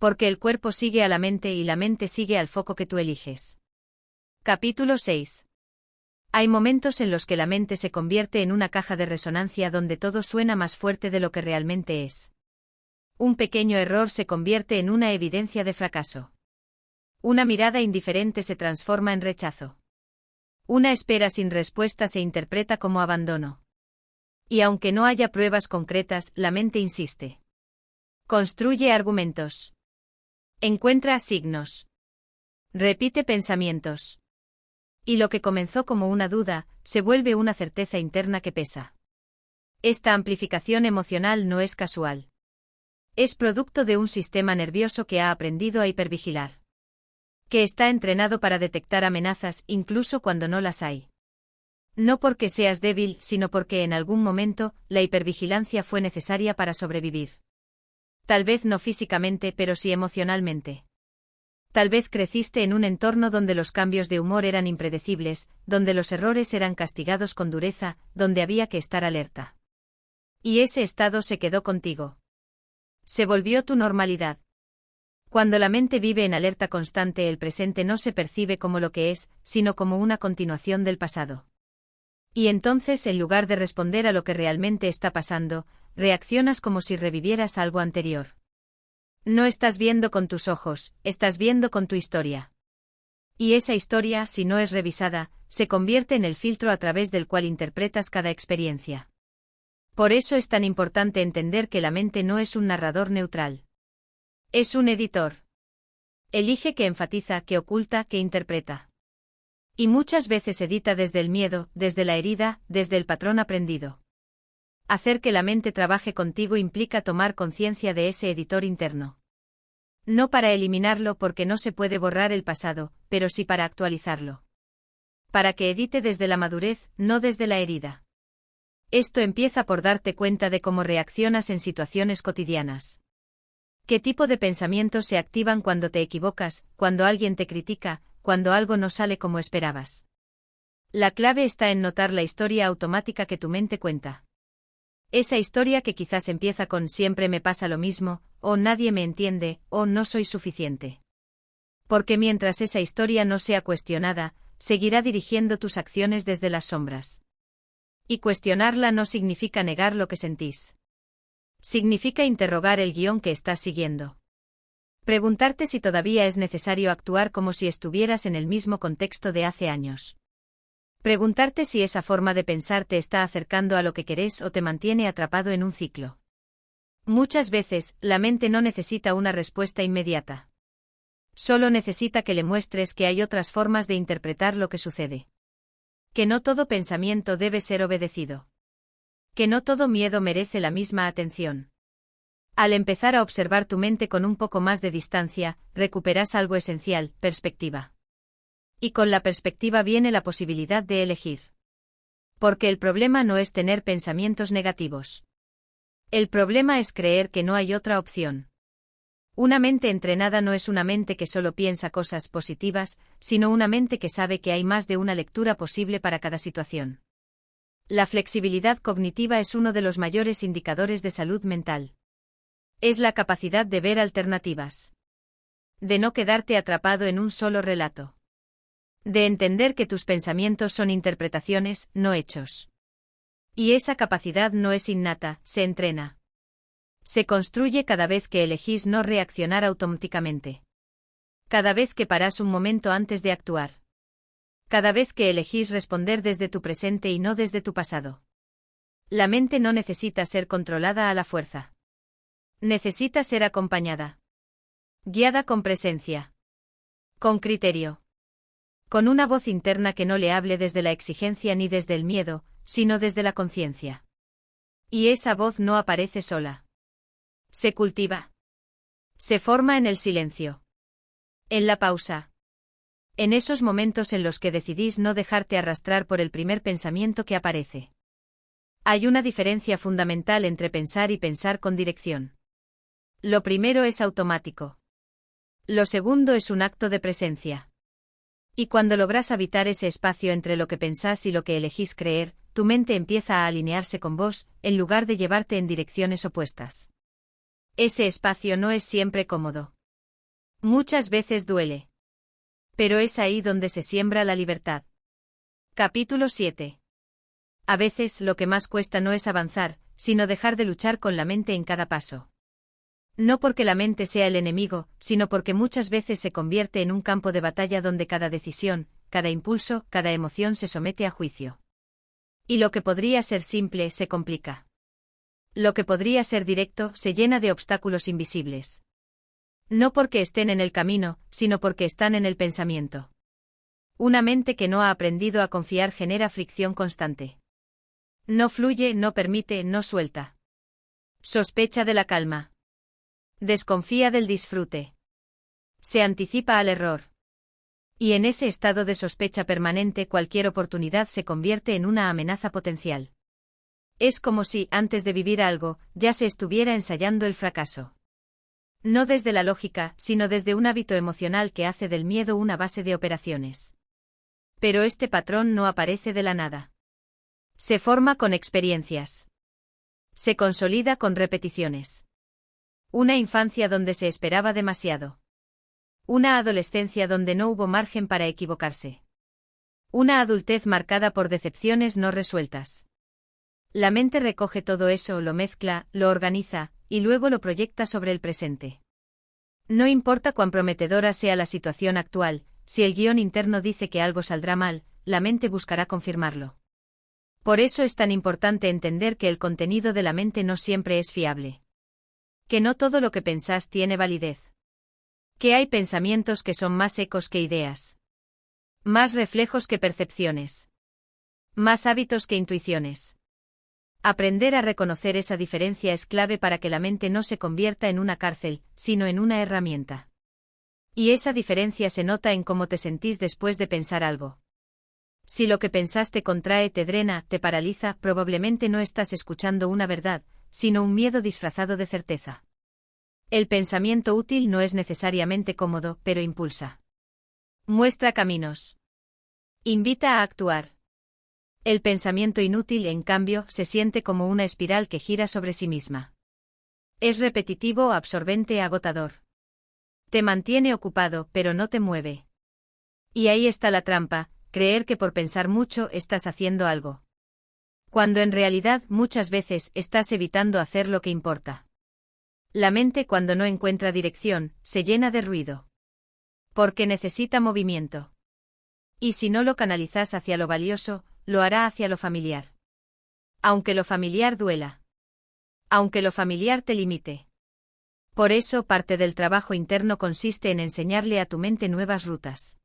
Porque el cuerpo sigue a la mente y la mente sigue al foco que tú eliges. Capítulo 6. Hay momentos en los que la mente se convierte en una caja de resonancia donde todo suena más fuerte de lo que realmente es. Un pequeño error se convierte en una evidencia de fracaso. Una mirada indiferente se transforma en rechazo. Una espera sin respuesta se interpreta como abandono. Y aunque no haya pruebas concretas, la mente insiste. Construye argumentos. Encuentra signos. Repite pensamientos. Y lo que comenzó como una duda, se vuelve una certeza interna que pesa. Esta amplificación emocional no es casual. Es producto de un sistema nervioso que ha aprendido a hipervigilar. Que está entrenado para detectar amenazas incluso cuando no las hay. No porque seas débil, sino porque en algún momento, la hipervigilancia fue necesaria para sobrevivir. Tal vez no físicamente, pero sí emocionalmente. Tal vez creciste en un entorno donde los cambios de humor eran impredecibles, donde los errores eran castigados con dureza, donde había que estar alerta. Y ese estado se quedó contigo. Se volvió tu normalidad. Cuando la mente vive en alerta constante, el presente no se percibe como lo que es, sino como una continuación del pasado. Y entonces, en lugar de responder a lo que realmente está pasando, reaccionas como si revivieras algo anterior. No estás viendo con tus ojos, estás viendo con tu historia. Y esa historia, si no es revisada, se convierte en el filtro a través del cual interpretas cada experiencia. Por eso es tan importante entender que la mente no es un narrador neutral. Es un editor. Elige que enfatiza, que oculta, que interpreta. Y muchas veces edita desde el miedo, desde la herida, desde el patrón aprendido. Hacer que la mente trabaje contigo implica tomar conciencia de ese editor interno. No para eliminarlo porque no se puede borrar el pasado, pero sí para actualizarlo. Para que edite desde la madurez, no desde la herida. Esto empieza por darte cuenta de cómo reaccionas en situaciones cotidianas. ¿Qué tipo de pensamientos se activan cuando te equivocas, cuando alguien te critica, cuando algo no sale como esperabas? La clave está en notar la historia automática que tu mente cuenta. Esa historia que quizás empieza con siempre me pasa lo mismo, o nadie me entiende, o no soy suficiente. Porque mientras esa historia no sea cuestionada, seguirá dirigiendo tus acciones desde las sombras. Y cuestionarla no significa negar lo que sentís. Significa interrogar el guión que estás siguiendo. Preguntarte si todavía es necesario actuar como si estuvieras en el mismo contexto de hace años. Preguntarte si esa forma de pensar te está acercando a lo que querés o te mantiene atrapado en un ciclo. Muchas veces, la mente no necesita una respuesta inmediata. Solo necesita que le muestres que hay otras formas de interpretar lo que sucede. Que no todo pensamiento debe ser obedecido. Que no todo miedo merece la misma atención. Al empezar a observar tu mente con un poco más de distancia, recuperas algo esencial, perspectiva. Y con la perspectiva viene la posibilidad de elegir. Porque el problema no es tener pensamientos negativos. El problema es creer que no hay otra opción. Una mente entrenada no es una mente que solo piensa cosas positivas, sino una mente que sabe que hay más de una lectura posible para cada situación. La flexibilidad cognitiva es uno de los mayores indicadores de salud mental. Es la capacidad de ver alternativas. De no quedarte atrapado en un solo relato. De entender que tus pensamientos son interpretaciones, no hechos. Y esa capacidad no es innata, se entrena. Se construye cada vez que elegís no reaccionar automáticamente. Cada vez que parás un momento antes de actuar. Cada vez que elegís responder desde tu presente y no desde tu pasado. La mente no necesita ser controlada a la fuerza. Necesita ser acompañada. Guiada con presencia. Con criterio. Con una voz interna que no le hable desde la exigencia ni desde el miedo, sino desde la conciencia. Y esa voz no aparece sola. Se cultiva. Se forma en el silencio. En la pausa. En esos momentos en los que decidís no dejarte arrastrar por el primer pensamiento que aparece. Hay una diferencia fundamental entre pensar y pensar con dirección. Lo primero es automático. Lo segundo es un acto de presencia. Y cuando logras habitar ese espacio entre lo que pensás y lo que elegís creer, tu mente empieza a alinearse con vos, en lugar de llevarte en direcciones opuestas. Ese espacio no es siempre cómodo. Muchas veces duele. Pero es ahí donde se siembra la libertad. Capítulo 7. A veces lo que más cuesta no es avanzar, sino dejar de luchar con la mente en cada paso. No porque la mente sea el enemigo, sino porque muchas veces se convierte en un campo de batalla donde cada decisión, cada impulso, cada emoción se somete a juicio. Y lo que podría ser simple se complica. Lo que podría ser directo se llena de obstáculos invisibles. No porque estén en el camino, sino porque están en el pensamiento. Una mente que no ha aprendido a confiar genera fricción constante. No fluye, no permite, no suelta. Sospecha de la calma. Desconfía del disfrute. Se anticipa al error. Y en ese estado de sospecha permanente cualquier oportunidad se convierte en una amenaza potencial. Es como si, antes de vivir algo, ya se estuviera ensayando el fracaso. No desde la lógica, sino desde un hábito emocional que hace del miedo una base de operaciones. Pero este patrón no aparece de la nada. Se forma con experiencias. Se consolida con repeticiones. Una infancia donde se esperaba demasiado. Una adolescencia donde no hubo margen para equivocarse. Una adultez marcada por decepciones no resueltas. La mente recoge todo eso, lo mezcla, lo organiza, y luego lo proyecta sobre el presente. No importa cuán prometedora sea la situación actual, si el guión interno dice que algo saldrá mal, la mente buscará confirmarlo. Por eso es tan importante entender que el contenido de la mente no siempre es fiable. Que no todo lo que pensás tiene validez. Que hay pensamientos que son más ecos que ideas. Más reflejos que percepciones. Más hábitos que intuiciones. Aprender a reconocer esa diferencia es clave para que la mente no se convierta en una cárcel, sino en una herramienta. Y esa diferencia se nota en cómo te sentís después de pensar algo. Si lo que pensás te contrae, te drena, te paraliza, probablemente no estás escuchando una verdad, sino un miedo disfrazado de certeza. El pensamiento útil no es necesariamente cómodo, pero impulsa. Muestra caminos. Invita a actuar. El pensamiento inútil, en cambio, se siente como una espiral que gira sobre sí misma. Es repetitivo, absorbente, agotador. Te mantiene ocupado, pero no te mueve. Y ahí está la trampa, creer que por pensar mucho estás haciendo algo. Cuando en realidad muchas veces estás evitando hacer lo que importa. La mente, cuando no encuentra dirección, se llena de ruido. Porque necesita movimiento. Y si no lo canalizas hacia lo valioso, lo hará hacia lo familiar. Aunque lo familiar duela. Aunque lo familiar te limite. Por eso parte del trabajo interno consiste en enseñarle a tu mente nuevas rutas.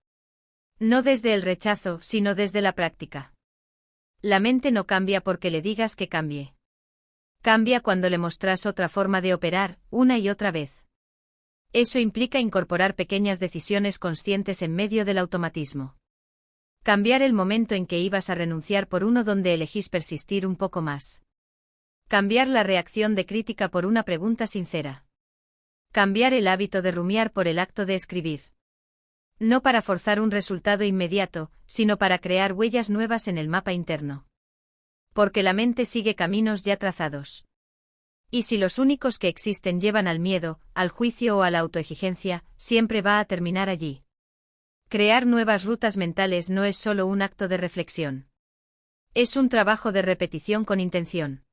No desde el rechazo, sino desde la práctica. La mente no cambia porque le digas que cambie. Cambia cuando le mostras otra forma de operar, una y otra vez. Eso implica incorporar pequeñas decisiones conscientes en medio del automatismo. Cambiar el momento en que ibas a renunciar por uno donde elegís persistir un poco más. Cambiar la reacción de crítica por una pregunta sincera. Cambiar el hábito de rumiar por el acto de escribir. No para forzar un resultado inmediato, sino para crear huellas nuevas en el mapa interno. Porque la mente sigue caminos ya trazados. Y si los únicos que existen llevan al miedo, al juicio o a la autoexigencia, siempre va a terminar allí. Crear nuevas rutas mentales no es solo un acto de reflexión. Es un trabajo de repetición con intención.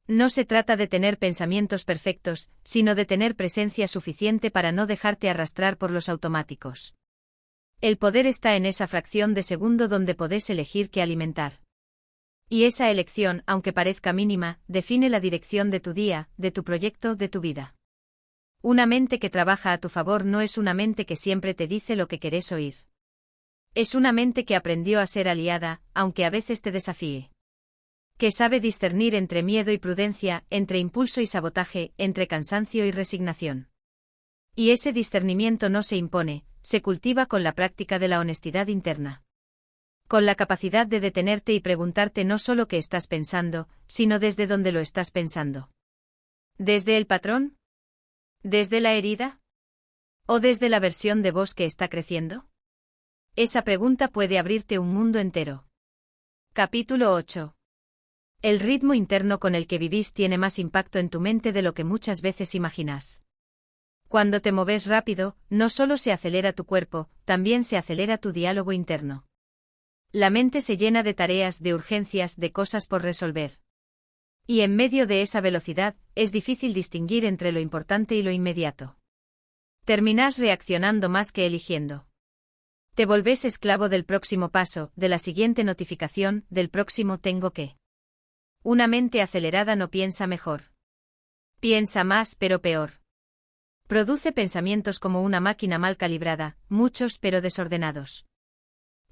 No se trata de tener pensamientos perfectos, sino de tener presencia suficiente para no dejarte arrastrar por los automáticos. El poder está en esa fracción de segundo donde podés elegir qué alimentar. Y esa elección, aunque parezca mínima, define la dirección de tu día, de tu proyecto, de tu vida. Una mente que trabaja a tu favor no es una mente que siempre te dice lo que querés oír. Es una mente que aprendió a ser aliada, aunque a veces te desafíe. Que sabe discernir entre miedo y prudencia, entre impulso y sabotaje, entre cansancio y resignación. Y ese discernimiento no se impone, se cultiva con la práctica de la honestidad interna. Con la capacidad de detenerte y preguntarte no solo qué estás pensando, sino desde dónde lo estás pensando. ¿Desde el patrón? ¿Desde la herida? ¿O desde la versión de vos que está creciendo? Esa pregunta puede abrirte un mundo entero. Capítulo 8. El ritmo interno con el que vivís tiene más impacto en tu mente de lo que muchas veces imaginas. Cuando te moves rápido, no solo se acelera tu cuerpo, también se acelera tu diálogo interno. La mente se llena de tareas, de urgencias, de cosas por resolver. Y en medio de esa velocidad, es difícil distinguir entre lo importante y lo inmediato. Terminás reaccionando más que eligiendo. Te volvés esclavo del próximo paso, de la siguiente notificación, del próximo tengo que. Una mente acelerada no piensa mejor. Piensa más pero peor. Produce pensamientos como una máquina mal calibrada, muchos pero desordenados.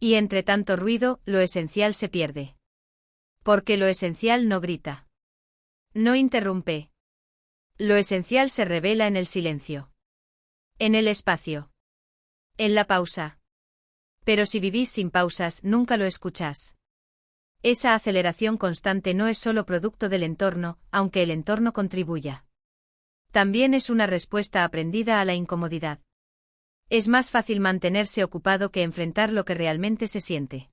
Y entre tanto ruido, lo esencial se pierde. Porque lo esencial no grita. No interrumpe. Lo esencial se revela en el silencio. En el espacio. En la pausa. Pero si vivís sin pausas, nunca lo escuchás. Esa aceleración constante no es solo producto del entorno, aunque el entorno contribuya. También es una respuesta aprendida a la incomodidad. Es más fácil mantenerse ocupado que enfrentar lo que realmente se siente.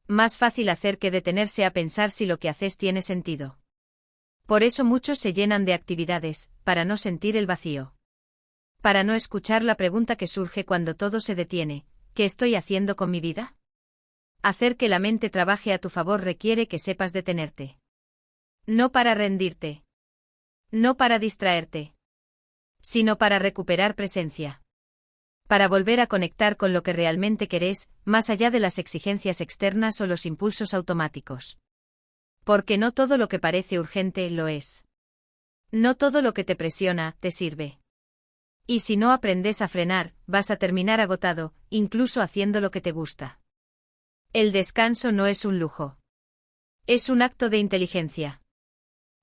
Más fácil hacer que detenerse a pensar si lo que haces tiene sentido. Por eso muchos se llenan de actividades, para no sentir el vacío. Para no escuchar la pregunta que surge cuando todo se detiene, ¿qué estoy haciendo con mi vida? Hacer que la mente trabaje a tu favor requiere que sepas detenerte. No para rendirte. No para distraerte. Sino para recuperar presencia. Para volver a conectar con lo que realmente querés, más allá de las exigencias externas o los impulsos automáticos. Porque no todo lo que parece urgente lo es. No todo lo que te presiona te sirve. Y si no aprendes a frenar, vas a terminar agotado, incluso haciendo lo que te gusta. El descanso no es un lujo. Es un acto de inteligencia.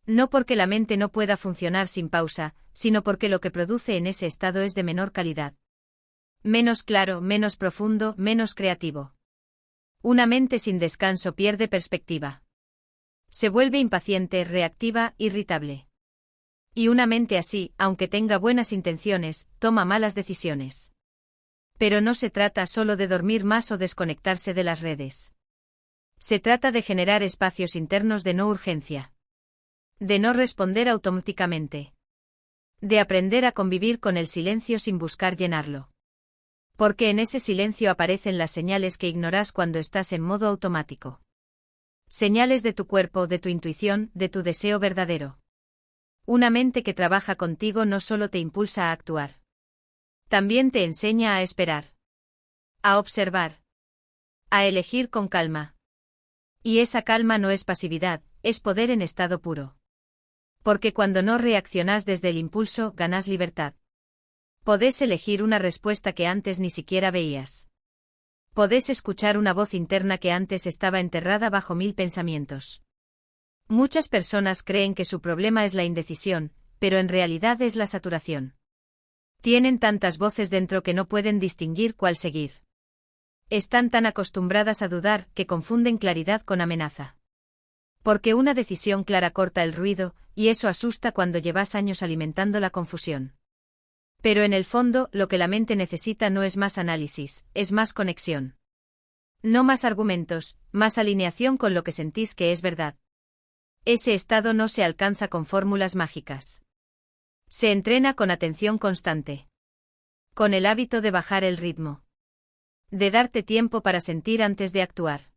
No porque la mente no pueda funcionar sin pausa, sino porque lo que produce en ese estado es de menor calidad. Menos claro, menos profundo, menos creativo. Una mente sin descanso pierde perspectiva. Se vuelve impaciente, reactiva, irritable. Y una mente así, aunque tenga buenas intenciones, toma malas decisiones. Pero no se trata solo de dormir más o desconectarse de las redes. Se trata de generar espacios internos de no urgencia. De no responder automáticamente. De aprender a convivir con el silencio sin buscar llenarlo. Porque en ese silencio aparecen las señales que ignorás cuando estás en modo automático. Señales de tu cuerpo, de tu intuición, de tu deseo verdadero. Una mente que trabaja contigo no solo te impulsa a actuar. También te enseña a esperar. A observar. A elegir con calma. Y esa calma no es pasividad, es poder en estado puro. Porque cuando no reaccionas desde el impulso, ganas libertad. Podés elegir una respuesta que antes ni siquiera veías. Podés escuchar una voz interna que antes estaba enterrada bajo 1000 pensamientos. Muchas personas creen que su problema es la indecisión, pero en realidad es la saturación. Tienen tantas voces dentro que no pueden distinguir cuál seguir. Están tan acostumbradas a dudar que confunden claridad con amenaza. Porque una decisión clara corta el ruido, y eso asusta cuando llevas años alimentando la confusión. Pero en el fondo, lo que la mente necesita no es más análisis, es más conexión. No más argumentos, más alineación con lo que sentís que es verdad. Ese estado no se alcanza con fórmulas mágicas. Se entrena con atención constante. Con el hábito de bajar el ritmo. De darte tiempo para sentir antes de actuar.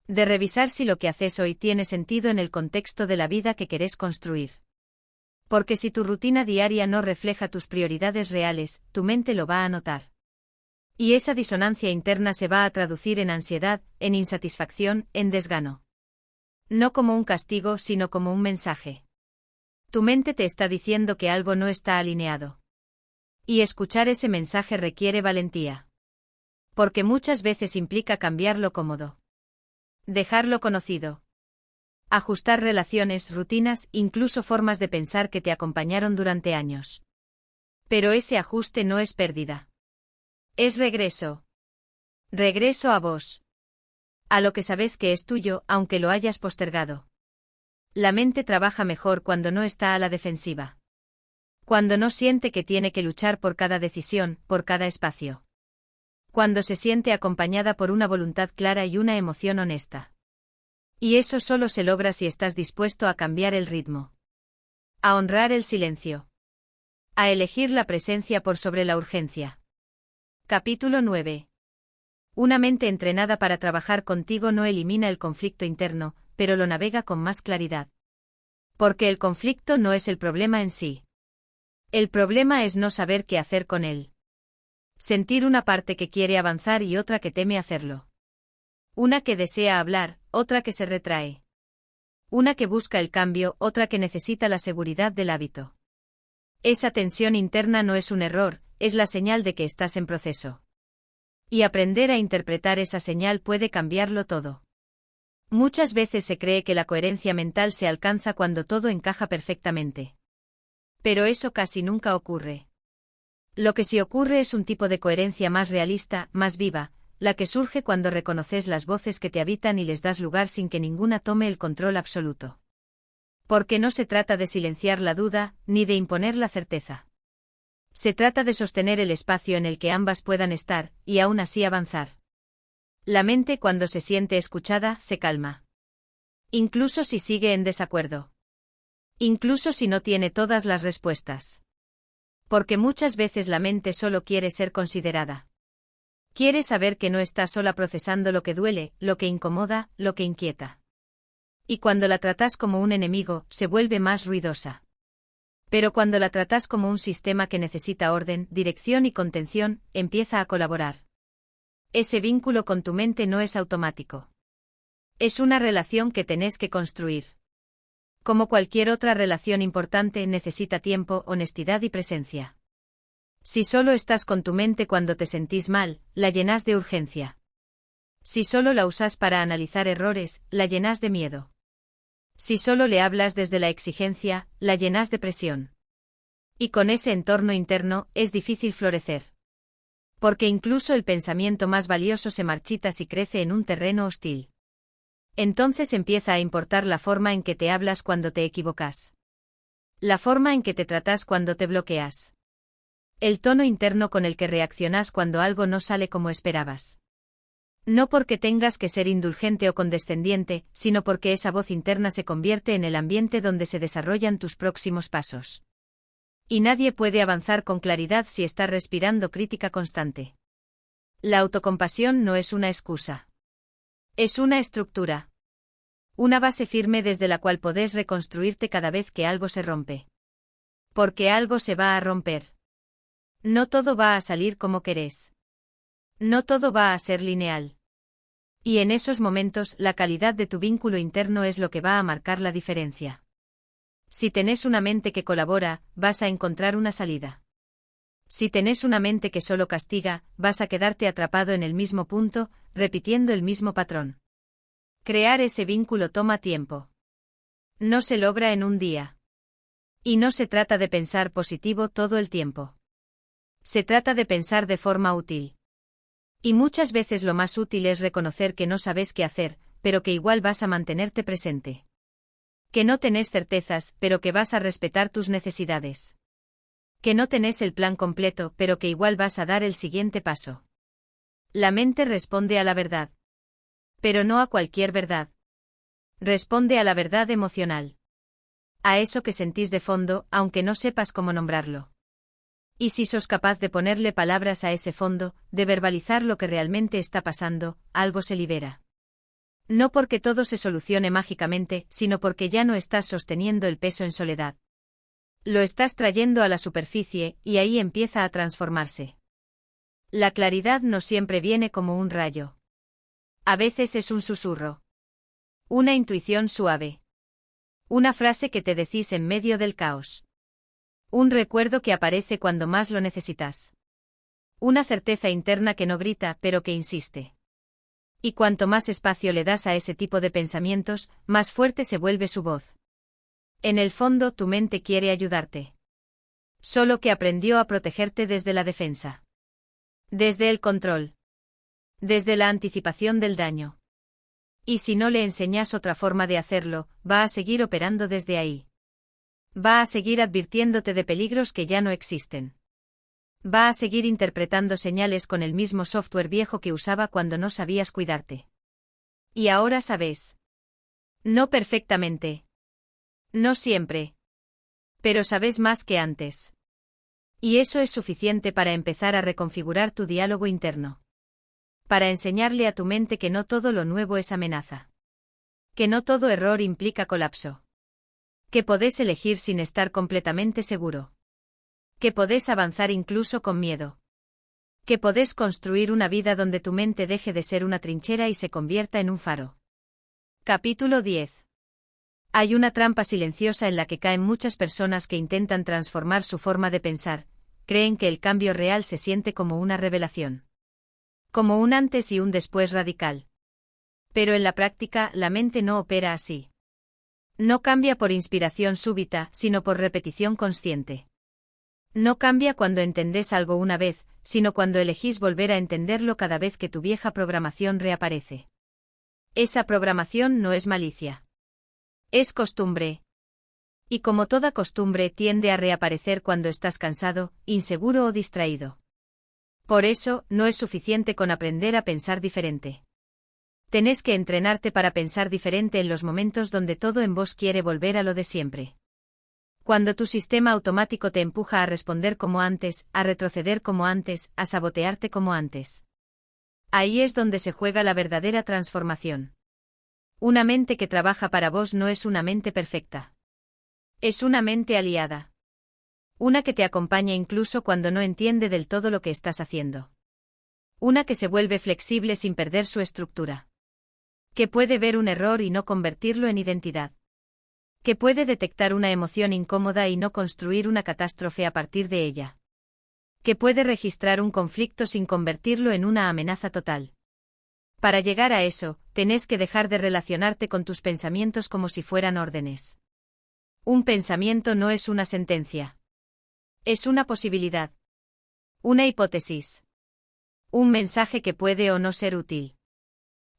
De revisar si lo que haces hoy tiene sentido en el contexto de la vida que querés construir. Porque si tu rutina diaria no refleja tus prioridades reales, tu mente lo va a notar. Y esa disonancia interna se va a traducir en ansiedad, en insatisfacción, en desgano. No como un castigo, sino como un mensaje. Tu mente te está diciendo que algo no está alineado. Y escuchar ese mensaje requiere valentía. Porque muchas veces implica cambiar lo cómodo. Dejar lo conocido. Ajustar relaciones, rutinas, incluso formas de pensar que te acompañaron durante años. Pero ese ajuste no es pérdida. Es regreso. Regreso a vos. A lo que sabes que es tuyo, aunque lo hayas postergado. La mente trabaja mejor cuando no está a la defensiva. Cuando no siente que tiene que luchar por cada decisión, por cada espacio. Cuando se siente acompañada por una voluntad clara y una emoción honesta. Y eso solo se logra si estás dispuesto a cambiar el ritmo. A honrar el silencio. A elegir la presencia por sobre la urgencia. Capítulo 9. Una mente entrenada para trabajar contigo no elimina el conflicto interno, pero lo navega con más claridad. Porque el conflicto no es el problema en sí. El problema es no saber qué hacer con él. Sentir una parte que quiere avanzar y otra que teme hacerlo. Una que desea hablar, otra que se retrae. Una que busca el cambio, otra que necesita la seguridad del hábito. Esa tensión interna no es un error, es la señal de que estás en proceso. Y aprender a interpretar esa señal puede cambiarlo todo. Muchas veces se cree que la coherencia mental se alcanza cuando todo encaja perfectamente. Pero eso casi nunca ocurre. Lo que sí ocurre es un tipo de coherencia más realista, más viva, la que surge cuando reconoces las voces que te habitan y les das lugar sin que ninguna tome el control absoluto. Porque no se trata de silenciar la duda, ni de imponer la certeza. Se trata de sostener el espacio en el que ambas puedan estar, y aún así avanzar. La mente cuando se siente escuchada, se calma. Incluso si sigue en desacuerdo. Incluso si no tiene todas las respuestas. Porque muchas veces la mente solo quiere ser considerada. Quiere saber que no está sola procesando lo que duele, lo que incomoda, lo que inquieta. Y cuando la tratas como un enemigo, se vuelve más ruidosa. Pero cuando la tratas como un sistema que necesita orden, dirección y contención, empieza a colaborar. Ese vínculo con tu mente no es automático. Es una relación que tenés que construir. Como cualquier otra relación importante, necesita tiempo, honestidad y presencia. Si solo estás con tu mente cuando te sentís mal, la llenas de urgencia. Si solo la usas para analizar errores, la llenas de miedo. Si solo le hablas desde la exigencia, la llenas de presión. Y con ese entorno interno, es difícil florecer. Porque incluso el pensamiento más valioso se marchita si crece en un terreno hostil. Entonces empieza a importar la forma en que te hablas cuando te equivocas. La forma en que te tratas cuando te bloqueas. El tono interno con el que reaccionas cuando algo no sale como esperabas. No porque tengas que ser indulgente o condescendiente, sino porque esa voz interna se convierte en el ambiente donde se desarrollan tus próximos pasos. Y nadie puede avanzar con claridad si está respirando crítica constante. La autocompasión no es una excusa. Es una estructura. Una base firme desde la cual podés reconstruirte cada vez que algo se rompe. Porque algo se va a romper. No todo va a salir como querés. No todo va a ser lineal. Y en esos momentos la calidad de tu vínculo interno es lo que va a marcar la diferencia. Si tenés una mente que colabora, vas a encontrar una salida. Si tenés una mente que solo castiga, vas a quedarte atrapado en el mismo punto, repitiendo el mismo patrón. Crear ese vínculo toma tiempo. No se logra en un día. Y no se trata de pensar positivo todo el tiempo. Se trata de pensar de forma útil. Y muchas veces lo más útil es reconocer que no sabes qué hacer, pero que igual vas a mantenerte presente. Que no tenés certezas, pero que vas a respetar tus necesidades. Que no tenés el plan completo, pero que igual vas a dar el siguiente paso. La mente responde a la verdad. Pero no a cualquier verdad. Responde a la verdad emocional. A eso que sentís de fondo, aunque no sepas cómo nombrarlo. Y si sos capaz de ponerle palabras a ese fondo, de verbalizar lo que realmente está pasando, algo se libera. No porque todo se solucione mágicamente, sino porque ya no estás sosteniendo el peso en soledad. Lo estás trayendo a la superficie, y ahí empieza a transformarse. La claridad no siempre viene como un rayo. A veces es un susurro. Una intuición suave. Una frase que te decís en medio del caos. Un recuerdo que aparece cuando más lo necesitas. Una certeza interna que no grita, pero que insiste. Y cuanto más espacio le das a ese tipo de pensamientos, más fuerte se vuelve su voz. En el fondo, tu mente quiere ayudarte. Solo que aprendió a protegerte desde la defensa. Desde el control. Desde la anticipación del daño. Y si no le enseñas otra forma de hacerlo, va a seguir operando desde ahí. Va a seguir advirtiéndote de peligros que ya no existen. Va a seguir interpretando señales con el mismo software viejo que usaba cuando no sabías cuidarte. Y ahora sabes. No perfectamente. No siempre. Pero sabes más que antes. Y eso es suficiente para empezar a reconfigurar tu diálogo interno. Para enseñarle a tu mente que no todo lo nuevo es amenaza. Que no todo error implica colapso. Que podés elegir sin estar completamente seguro. Que podés avanzar incluso con miedo. Que podés construir una vida donde tu mente deje de ser una trinchera y se convierta en un faro. Capítulo 10. Hay una trampa silenciosa en la que caen muchas personas que intentan transformar su forma de pensar, creen que el cambio real se siente como una revelación. Como un antes y un después radical. Pero en la práctica, la mente no opera así. No cambia por inspiración súbita, sino por repetición consciente. No cambia cuando entendés algo una vez, sino cuando elegís volver a entenderlo cada vez que tu vieja programación reaparece. Esa programación no es malicia. Es costumbre. Y como toda costumbre tiende a reaparecer cuando estás cansado, inseguro o distraído. Por eso, no es suficiente con aprender a pensar diferente. Tenés que entrenarte para pensar diferente en los momentos donde todo en vos quiere volver a lo de siempre. Cuando tu sistema automático te empuja a responder como antes, a retroceder como antes, a sabotearte como antes. Ahí es donde se juega la verdadera transformación. Una mente que trabaja para vos no es una mente perfecta. Es una mente aliada. Una que te acompaña incluso cuando no entiende del todo lo que estás haciendo. Una que se vuelve flexible sin perder su estructura. Que puede ver un error y no convertirlo en identidad. Que puede detectar una emoción incómoda y no construir una catástrofe a partir de ella. Que puede registrar un conflicto sin convertirlo en una amenaza total. Para llegar a eso, tenés que dejar de relacionarte con tus pensamientos como si fueran órdenes. Un pensamiento no es una sentencia. Es una posibilidad. Una hipótesis. Un mensaje que puede o no ser útil.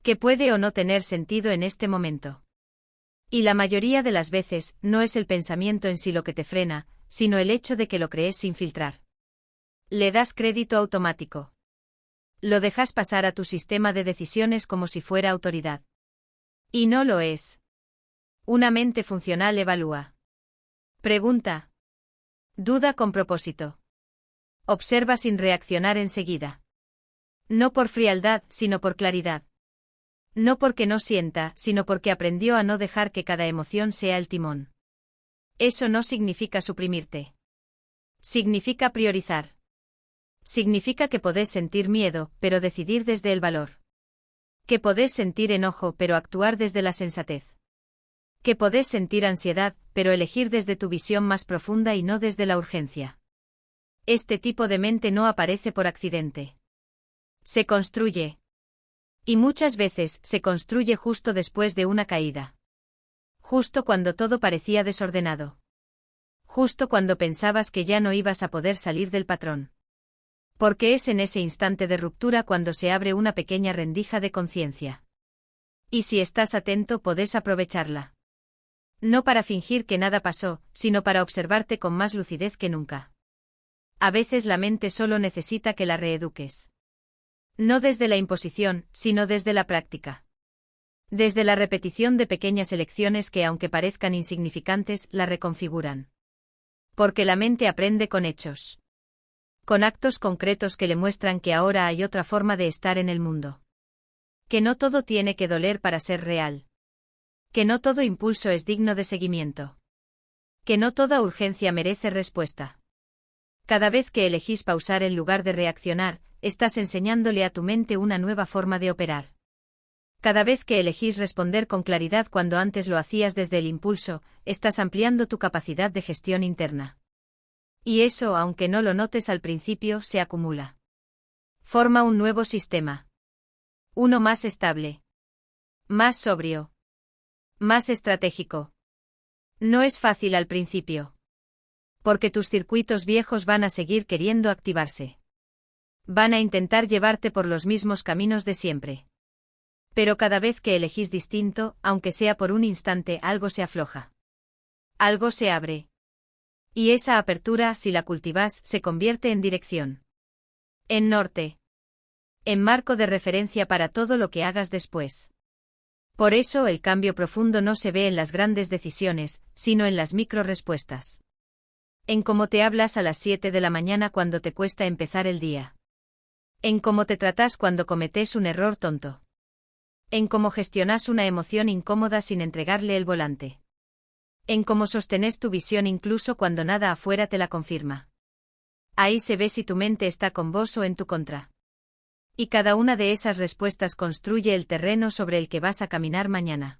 Que puede o no tener sentido en este momento. Y la mayoría de las veces, no es el pensamiento en sí lo que te frena, sino el hecho de que lo crees sin filtrar. Le das crédito automático. Lo dejas pasar a tu sistema de decisiones como si fuera autoridad. Y no lo es. Una mente funcional evalúa. Pregunta. Duda con propósito. Observa sin reaccionar enseguida. No por frialdad, sino por claridad. No porque no sienta, sino porque aprendió a no dejar que cada emoción sea el timón. Eso no significa suprimirte. Significa priorizar. Significa que podés sentir miedo, pero decidir desde el valor. Que podés sentir enojo, pero actuar desde la sensatez. Que podés sentir ansiedad, pero elegir desde tu visión más profunda y no desde la urgencia. Este tipo de mente no aparece por accidente. Se construye. Y muchas veces se construye justo después de una caída. Justo cuando todo parecía desordenado. Justo cuando pensabas que ya no ibas a poder salir del patrón. Porque es en ese instante de ruptura cuando se abre una pequeña rendija de conciencia. Y si estás atento, podés aprovecharla. No para fingir que nada pasó, sino para observarte con más lucidez que nunca. A veces la mente solo necesita que la reeduques. No desde la imposición, sino desde la práctica. Desde la repetición de pequeñas elecciones que, aunque parezcan insignificantes, la reconfiguran. Porque la mente aprende con hechos. Con actos concretos que le muestran que ahora hay otra forma de estar en el mundo. Que no todo tiene que doler para ser real. Que no todo impulso es digno de seguimiento. Que no toda urgencia merece respuesta. Cada vez que elegís pausar en lugar de reaccionar, estás enseñándole a tu mente una nueva forma de operar. Cada vez que elegís responder con claridad cuando antes lo hacías desde el impulso, estás ampliando tu capacidad de gestión interna. Y eso, aunque no lo notes al principio, se acumula. Forma un nuevo sistema. Uno más estable. Más sobrio. Más estratégico. No es fácil al principio. Porque tus circuitos viejos van a seguir queriendo activarse. Van a intentar llevarte por los mismos caminos de siempre. Pero cada vez que elegís distinto, aunque sea por un instante, algo se afloja. Algo se abre. Y esa apertura, si la cultivas, se convierte en dirección. En norte. En marco de referencia para todo lo que hagas después. Por eso el cambio profundo no se ve en las grandes decisiones, sino en las microrespuestas. En cómo te hablas a las 7 de la mañana cuando te cuesta empezar el día. En cómo te tratás cuando cometés un error tonto. En cómo gestionás una emoción incómoda sin entregarle el volante. En cómo sostenés tu visión incluso cuando nada afuera te la confirma. Ahí se ve si tu mente está con vos o en tu contra. Y cada una de esas respuestas construye el terreno sobre el que vas a caminar mañana.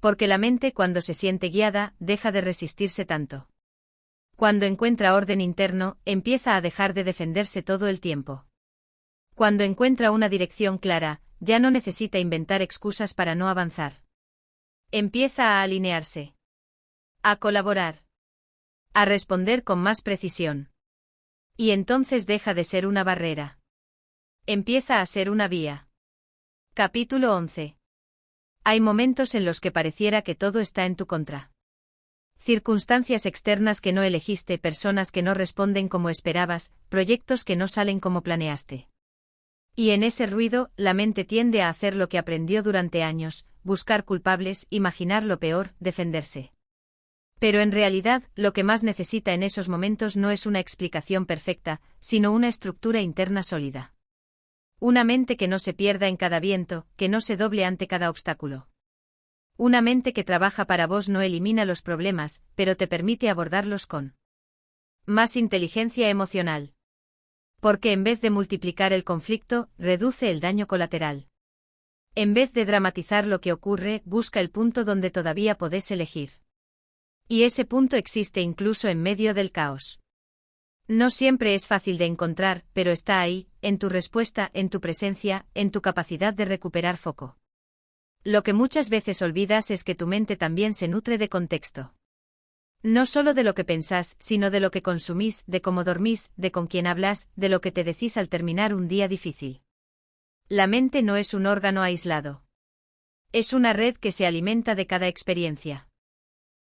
Porque la mente, cuando se siente guiada, deja de resistirse tanto. Cuando encuentra orden interno, empieza a dejar de defenderse todo el tiempo. Cuando encuentra una dirección clara, ya no necesita inventar excusas para no avanzar. Empieza a alinearse. A colaborar. A responder con más precisión. Y entonces deja de ser una barrera. Empieza a ser una vía. Capítulo 11. Hay momentos en los que pareciera que todo está en tu contra. Circunstancias externas que no elegiste, personas que no responden como esperabas, proyectos que no salen como planeaste. Y en ese ruido, la mente tiende a hacer lo que aprendió durante años, buscar culpables, imaginar lo peor, defenderse. Pero en realidad, lo que más necesita en esos momentos no es una explicación perfecta, sino una estructura interna sólida. Una mente que no se pierda en cada viento, que no se doble ante cada obstáculo. Una mente que trabaja para vos no elimina los problemas, pero te permite abordarlos con más inteligencia emocional. Porque en vez de multiplicar el conflicto, reduce el daño colateral. En vez de dramatizar lo que ocurre, busca el punto donde todavía podés elegir. Y ese punto existe incluso en medio del caos. No siempre es fácil de encontrar, pero está ahí, en tu respuesta, en tu presencia, en tu capacidad de recuperar foco. Lo que muchas veces olvidas es que tu mente también se nutre de contexto. No solo de lo que pensás, sino de lo que consumís, de cómo dormís, de con quién hablas, de lo que te decís al terminar un día difícil. La mente no es un órgano aislado. Es una red que se alimenta de cada experiencia.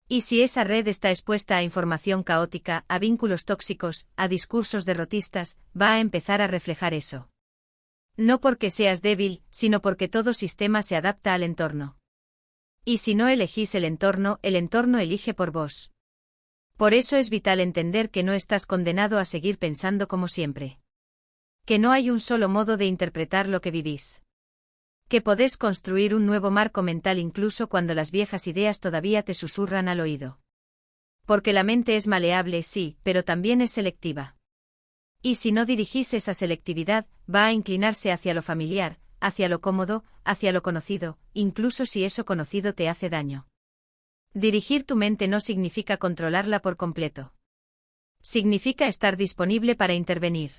Y si esa red está expuesta a información caótica, a vínculos tóxicos, a discursos derrotistas, va a empezar a reflejar eso. No porque seas débil, sino porque todo sistema se adapta al entorno. Y si no elegís el entorno elige por vos. Por eso es vital entender que no estás condenado a seguir pensando como siempre. Que no hay un solo modo de interpretar lo que vivís. Que podés construir un nuevo marco mental incluso cuando las viejas ideas todavía te susurran al oído. Porque la mente es maleable, sí, pero también es selectiva. Y si no dirigís esa selectividad, va a inclinarse hacia lo familiar, hacia lo cómodo, hacia lo conocido, incluso si eso conocido te hace daño. Dirigir tu mente no significa controlarla por completo. Significa estar disponible para intervenir.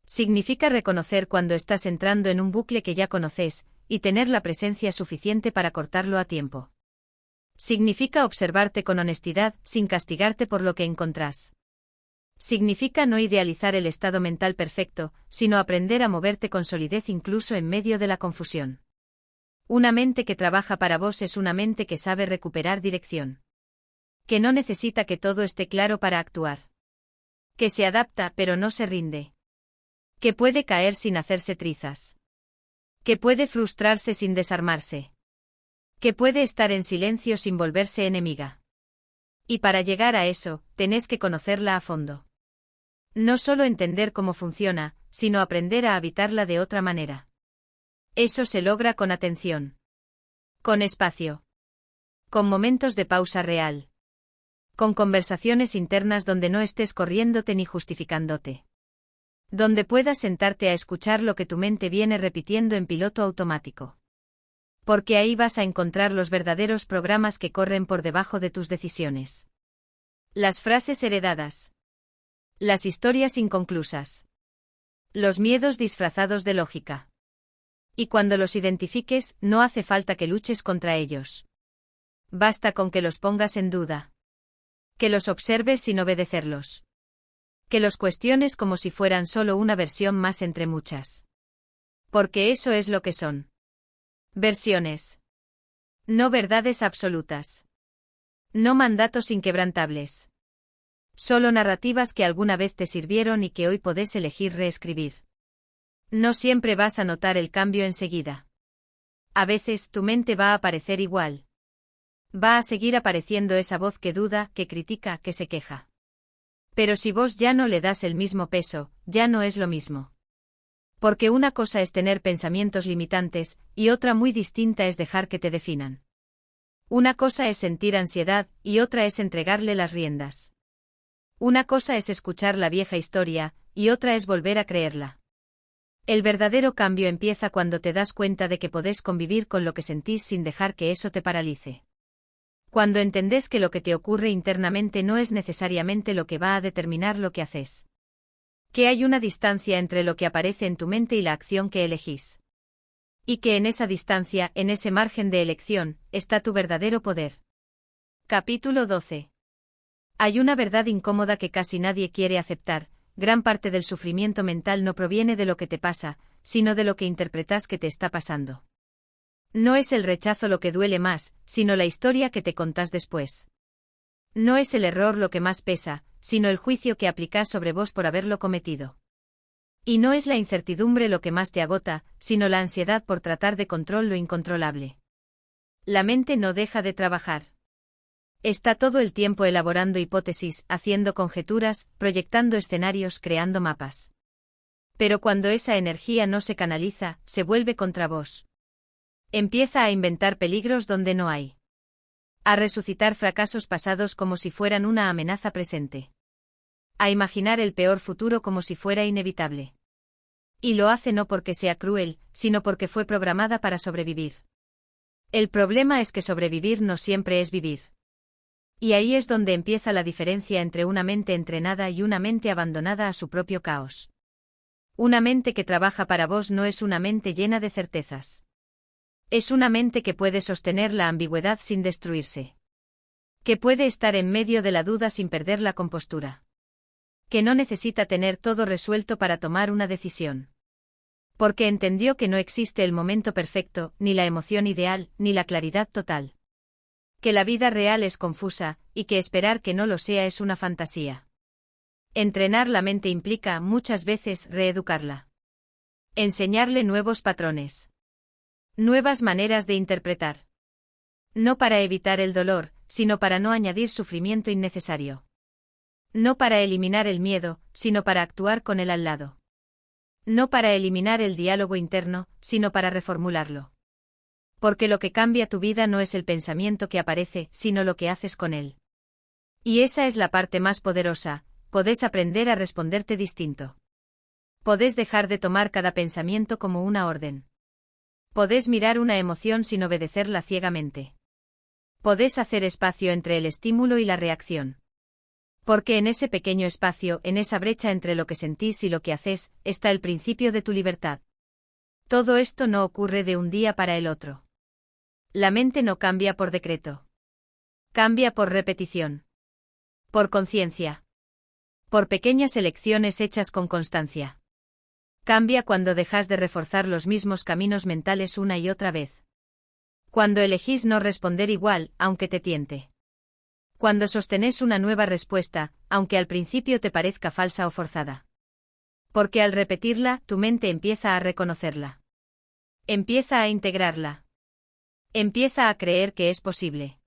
Significa reconocer cuando estás entrando en un bucle que ya conoces, y tener la presencia suficiente para cortarlo a tiempo. Significa observarte con honestidad, sin castigarte por lo que encontrás. Significa no idealizar el estado mental perfecto, sino aprender a moverte con solidez incluso en medio de la confusión. Una mente que trabaja para vos es una mente que sabe recuperar dirección. Que no necesita que todo esté claro para actuar. Que se adapta pero no se rinde. Que puede caer sin hacerse trizas. Que puede frustrarse sin desarmarse. Que puede estar en silencio sin volverse enemiga. Y para llegar a eso, tenés que conocerla a fondo. No solo entender cómo funciona, sino aprender a habitarla de otra manera. Eso se logra con atención. Con espacio. Con momentos de pausa real. Con conversaciones internas donde no estés corriéndote ni justificándote. Donde puedas sentarte a escuchar lo que tu mente viene repitiendo en piloto automático. Porque ahí vas a encontrar los verdaderos programas que corren por debajo de tus decisiones. Las frases heredadas. Las historias inconclusas. Los miedos disfrazados de lógica. Y cuando los identifiques, no hace falta que luches contra ellos. Basta con que los pongas en duda. Que los observes sin obedecerlos. Que los cuestiones como si fueran solo una versión más entre muchas. Porque eso es lo que son. Versiones. No verdades absolutas. No mandatos inquebrantables. Solo narrativas que alguna vez te sirvieron y que hoy podés elegir reescribir. No siempre vas a notar el cambio enseguida. A veces tu mente va a aparecer igual. Va a seguir apareciendo esa voz que duda, que critica, que se queja. Pero si vos ya no le das el mismo peso, ya no es lo mismo. Porque una cosa es tener pensamientos limitantes, y otra muy distinta es dejar que te definan. Una cosa es sentir ansiedad, y otra es entregarle las riendas. Una cosa es escuchar la vieja historia, y otra es volver a creerla. El verdadero cambio empieza cuando te das cuenta de que podés convivir con lo que sentís sin dejar que eso te paralice. Cuando entendés que lo que te ocurre internamente no es necesariamente lo que va a determinar lo que haces. Que hay una distancia entre lo que aparece en tu mente y la acción que elegís. Y que en esa distancia, en ese margen de elección, está tu verdadero poder. Capítulo 12. Hay una verdad incómoda que casi nadie quiere aceptar. Gran parte del sufrimiento mental no proviene de lo que te pasa, sino de lo que interpretas que te está pasando. No es el rechazo lo que duele más, sino la historia que te contás después. No es el error lo que más pesa, sino el juicio que aplicás sobre vos por haberlo cometido. Y no es la incertidumbre lo que más te agota, sino la ansiedad por tratar de control lo incontrolable. La mente no deja de trabajar. Está todo el tiempo elaborando hipótesis, haciendo conjeturas, proyectando escenarios, creando mapas. Pero cuando esa energía no se canaliza, se vuelve contra vos. Empieza a inventar peligros donde no hay. A resucitar fracasos pasados como si fueran una amenaza presente. A imaginar el peor futuro como si fuera inevitable. Y lo hace no porque sea cruel, sino porque fue programada para sobrevivir. El problema es que sobrevivir no siempre es vivir. Y ahí es donde empieza la diferencia entre una mente entrenada y una mente abandonada a su propio caos. Una mente que trabaja para vos no es una mente llena de certezas. Es una mente que puede sostener la ambigüedad sin destruirse. Que puede estar en medio de la duda sin perder la compostura. Que no necesita tener todo resuelto para tomar una decisión. Porque entendió que no existe el momento perfecto, ni la emoción ideal, ni la claridad total. Que la vida real es confusa, y que esperar que no lo sea es una fantasía. Entrenar la mente implica, muchas veces, reeducarla. Enseñarle nuevos patrones. Nuevas maneras de interpretar. No para evitar el dolor, sino para no añadir sufrimiento innecesario. No para eliminar el miedo, sino para actuar con él al lado. No para eliminar el diálogo interno, sino para reformularlo. Porque lo que cambia tu vida no es el pensamiento que aparece, sino lo que haces con él. Y esa es la parte más poderosa, podés aprender a responderte distinto. Podés dejar de tomar cada pensamiento como una orden. Podés mirar una emoción sin obedecerla ciegamente. Podés hacer espacio entre el estímulo y la reacción. Porque en ese pequeño espacio, en esa brecha entre lo que sentís y lo que haces, está el principio de tu libertad. Todo esto no ocurre de un día para el otro. La mente no cambia por decreto. Cambia por repetición. Por conciencia. Por pequeñas elecciones hechas con constancia. Cambia cuando dejas de reforzar los mismos caminos mentales una y otra vez. Cuando elegís no responder igual, aunque te tiente. Cuando sostenés una nueva respuesta, aunque al principio te parezca falsa o forzada. Porque al repetirla, tu mente empieza a reconocerla. Empieza a integrarla. Empieza a creer que es posible.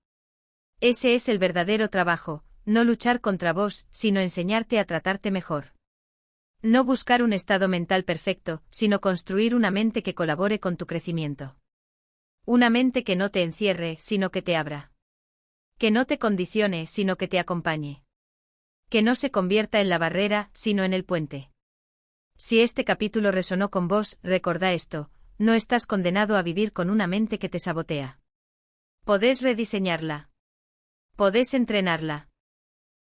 Ese es el verdadero trabajo, no luchar contra vos, sino enseñarte a tratarte mejor. No buscar un estado mental perfecto, sino construir una mente que colabore con tu crecimiento. Una mente que no te encierre, sino que te abra. Que no te condicione, sino que te acompañe. Que no se convierta en la barrera, sino en el puente. Si este capítulo resonó con vos, recordá esto, no estás condenado a vivir con una mente que te sabotea. Podés rediseñarla. Podés entrenarla.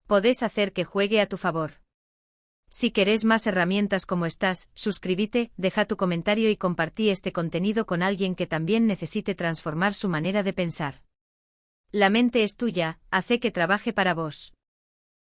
Podés hacer que juegue a tu favor. Si querés más herramientas como estas, suscríbete, deja tu comentario y compartí este contenido con alguien que también necesite transformar su manera de pensar. La mente es tuya, hace que trabaje para vos.